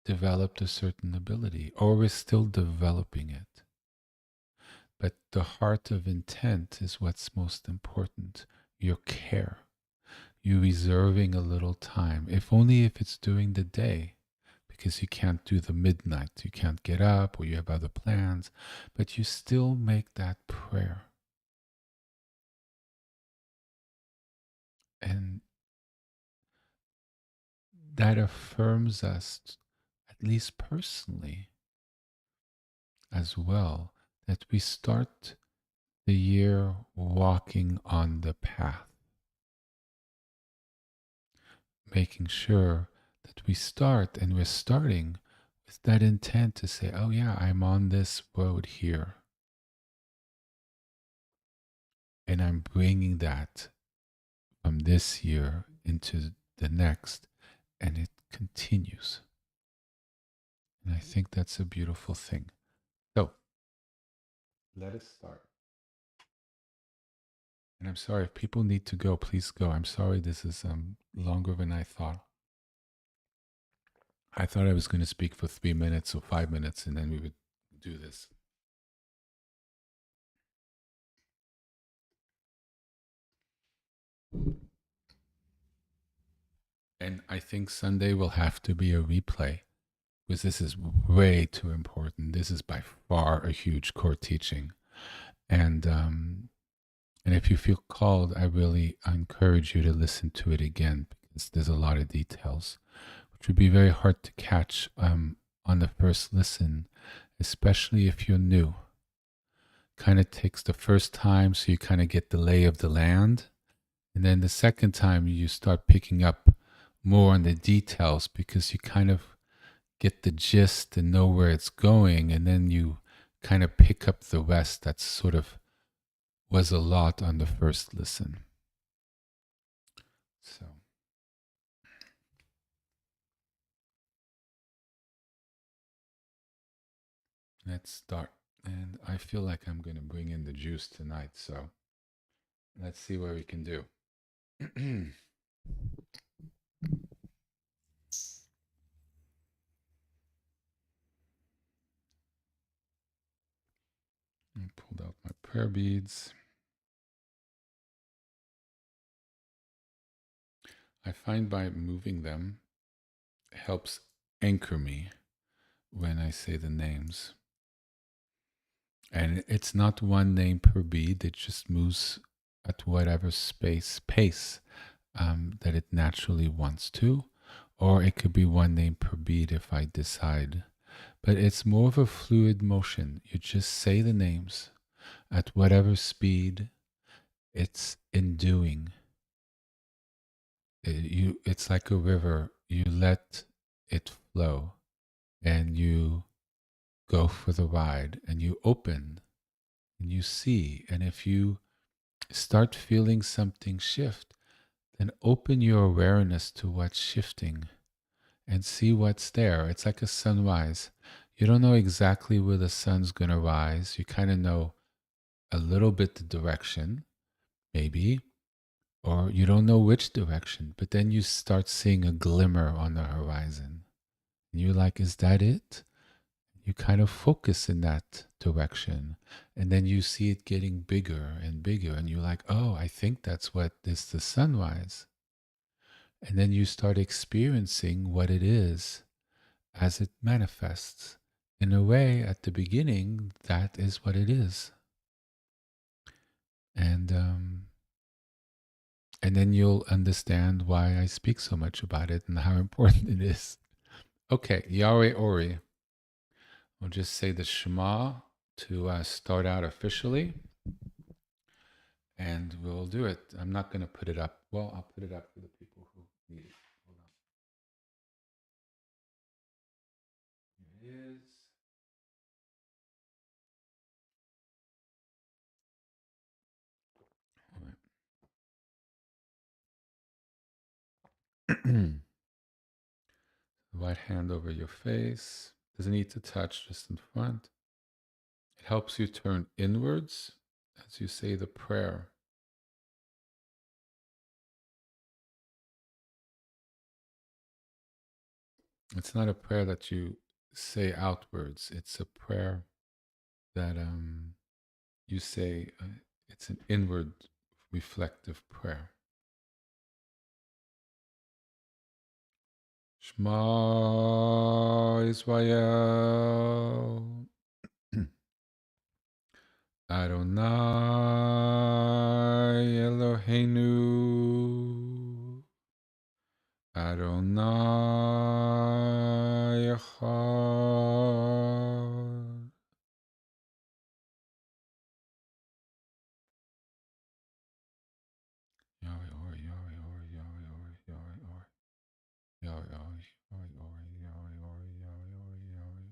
developed a certain ability, or we're still developing it. But the heart of intent is what's most important. Your care, you reserving a little time, if only if it's during the day, because you can't do the midnight, you can't get up, or you have other plans, but you still make that prayer. And that affirms us, at least personally, as well, that we start the year walking on the path, making sure that we start, and we're starting with that intent to say, oh yeah, I'm on this road here. And I'm bringing that from this year into the next, and it continues. And I think that's a beautiful thing. So let us start. And I'm sorry, if people need to go, please go. I'm sorry this is longer than I thought. I thought I was going to speak for 3 minutes or 5 minutes, and then we would do this. And I think Sunday will have to be a replay, because this is way too important. This is by far a huge core teaching. And if you feel called, I really encourage you to listen to it again, because there's a lot of details, which would be very hard to catch on the first listen, especially if you're new. Kind of takes the first time, so you kind of get the lay of the land. And then the second time, you start picking up more on the details, because you kind of get the gist and know where it's going. And then you kind of pick up the rest that's sort of was a lot on the first listen. So Let's start. And I feel like I'm going to bring in the juice tonight. So let's see what we can do. I pulled out my prayer beads. I find by moving them helps anchor me when I say the names. And it's not one name per bead, it just moves at whatever pace that it naturally wants to. Or it could be one name per bead if I decide. But it's more of a fluid motion. You just say the names at whatever speed it's in doing. It's like a river. You let it flow and you go for the ride and you open and you see. And if you start feeling something shift, then open your awareness to what's shifting and see what's there. It's like a sunrise. You don't know exactly where the sun's going to rise. You kind of know a little bit the direction, maybe, or you don't know which direction, but then you start seeing a glimmer on the horizon. And you're like, is that it? You kind of focus in that direction. And then you see it getting bigger and bigger. And you're like, oh, I think that's what is the sunrise. And then you start experiencing what it is as it manifests. In a way, at the beginning, that is what it is. And and then you'll understand why I speak so much about it and how important it is. Okay, Yahweh Ori. We'll just say the Shema to start out officially, and we'll do it. I'm not going to put it up. Well, I'll put it up for the people who need it. Hold on. Here it is. All right. Right hand over your face. Doesn't need to touch, just in front. It helps you turn inwards as you say the prayer. It's not a prayer that you say outwards. It's a prayer that you say. It's an inward reflective prayer. Shema Israel. Adonai Eloheinu. Adonai Echad. Yahweh Ori, Yahweh Ori, Yahweh Ori, Yahweh Ori, Yahweh Ori, Yahweh Ori, Yahweh Ori, Yahweh Ori, Yahweh.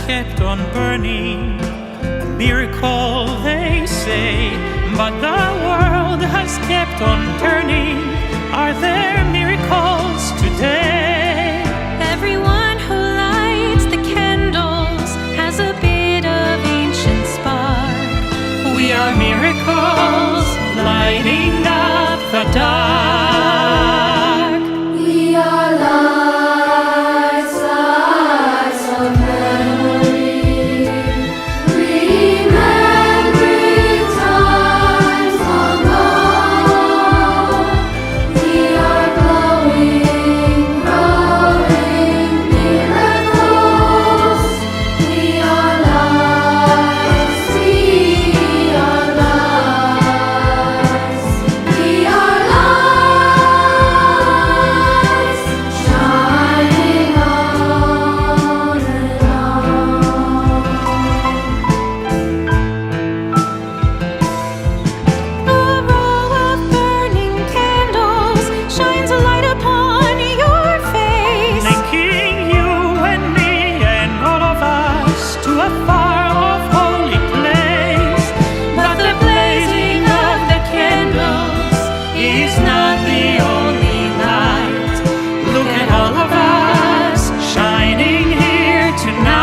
kept on burning. A miracle, they say, but the world has kept on turning. Are there miracles today? Everyone who lights the candles has a bit of ancient spark. We are miracles lighting up the dark. We are lights, lights of memory, remembering times long gone. We are glowing, growing miracles. We are lights, we are lights. We are lights, shining on and A row of burning candles shines a light upon your face. Linking you and me and all of us to a far-off holy place. But the blazing of the candles is not the only light. Look at all of us shining here tonight.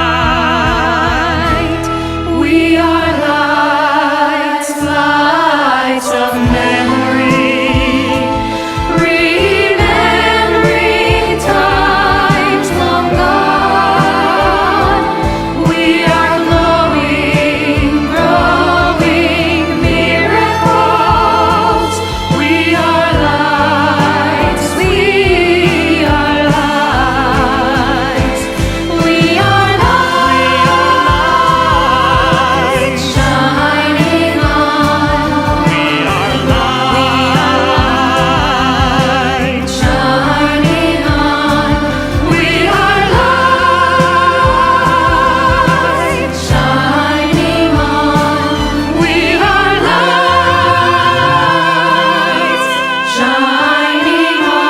We are lights, lights of memory, remembering times long gone. We are glowing, growing miracles. We are lights, we are lights. We are lights, shining on. We are lights, shining on. we are lights, Shining on, we are lights, shining on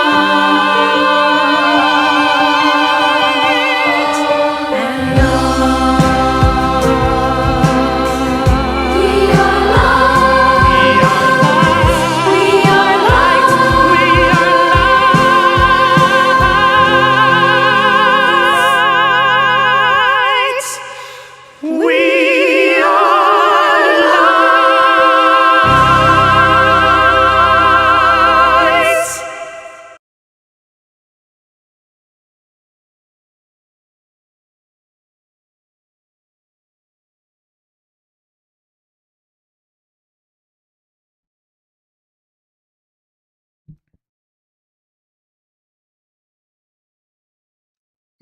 and on. We are lights, we are lights, we are lights.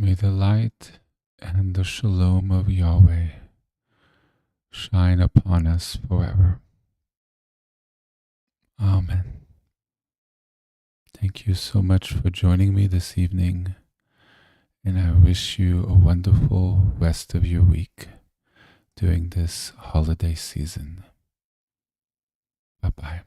May the light and the shalom of Yahweh shine upon us forever. Amen. Thank you so much for joining me this evening, and I wish you a wonderful rest of your week during this holiday season. Bye-bye.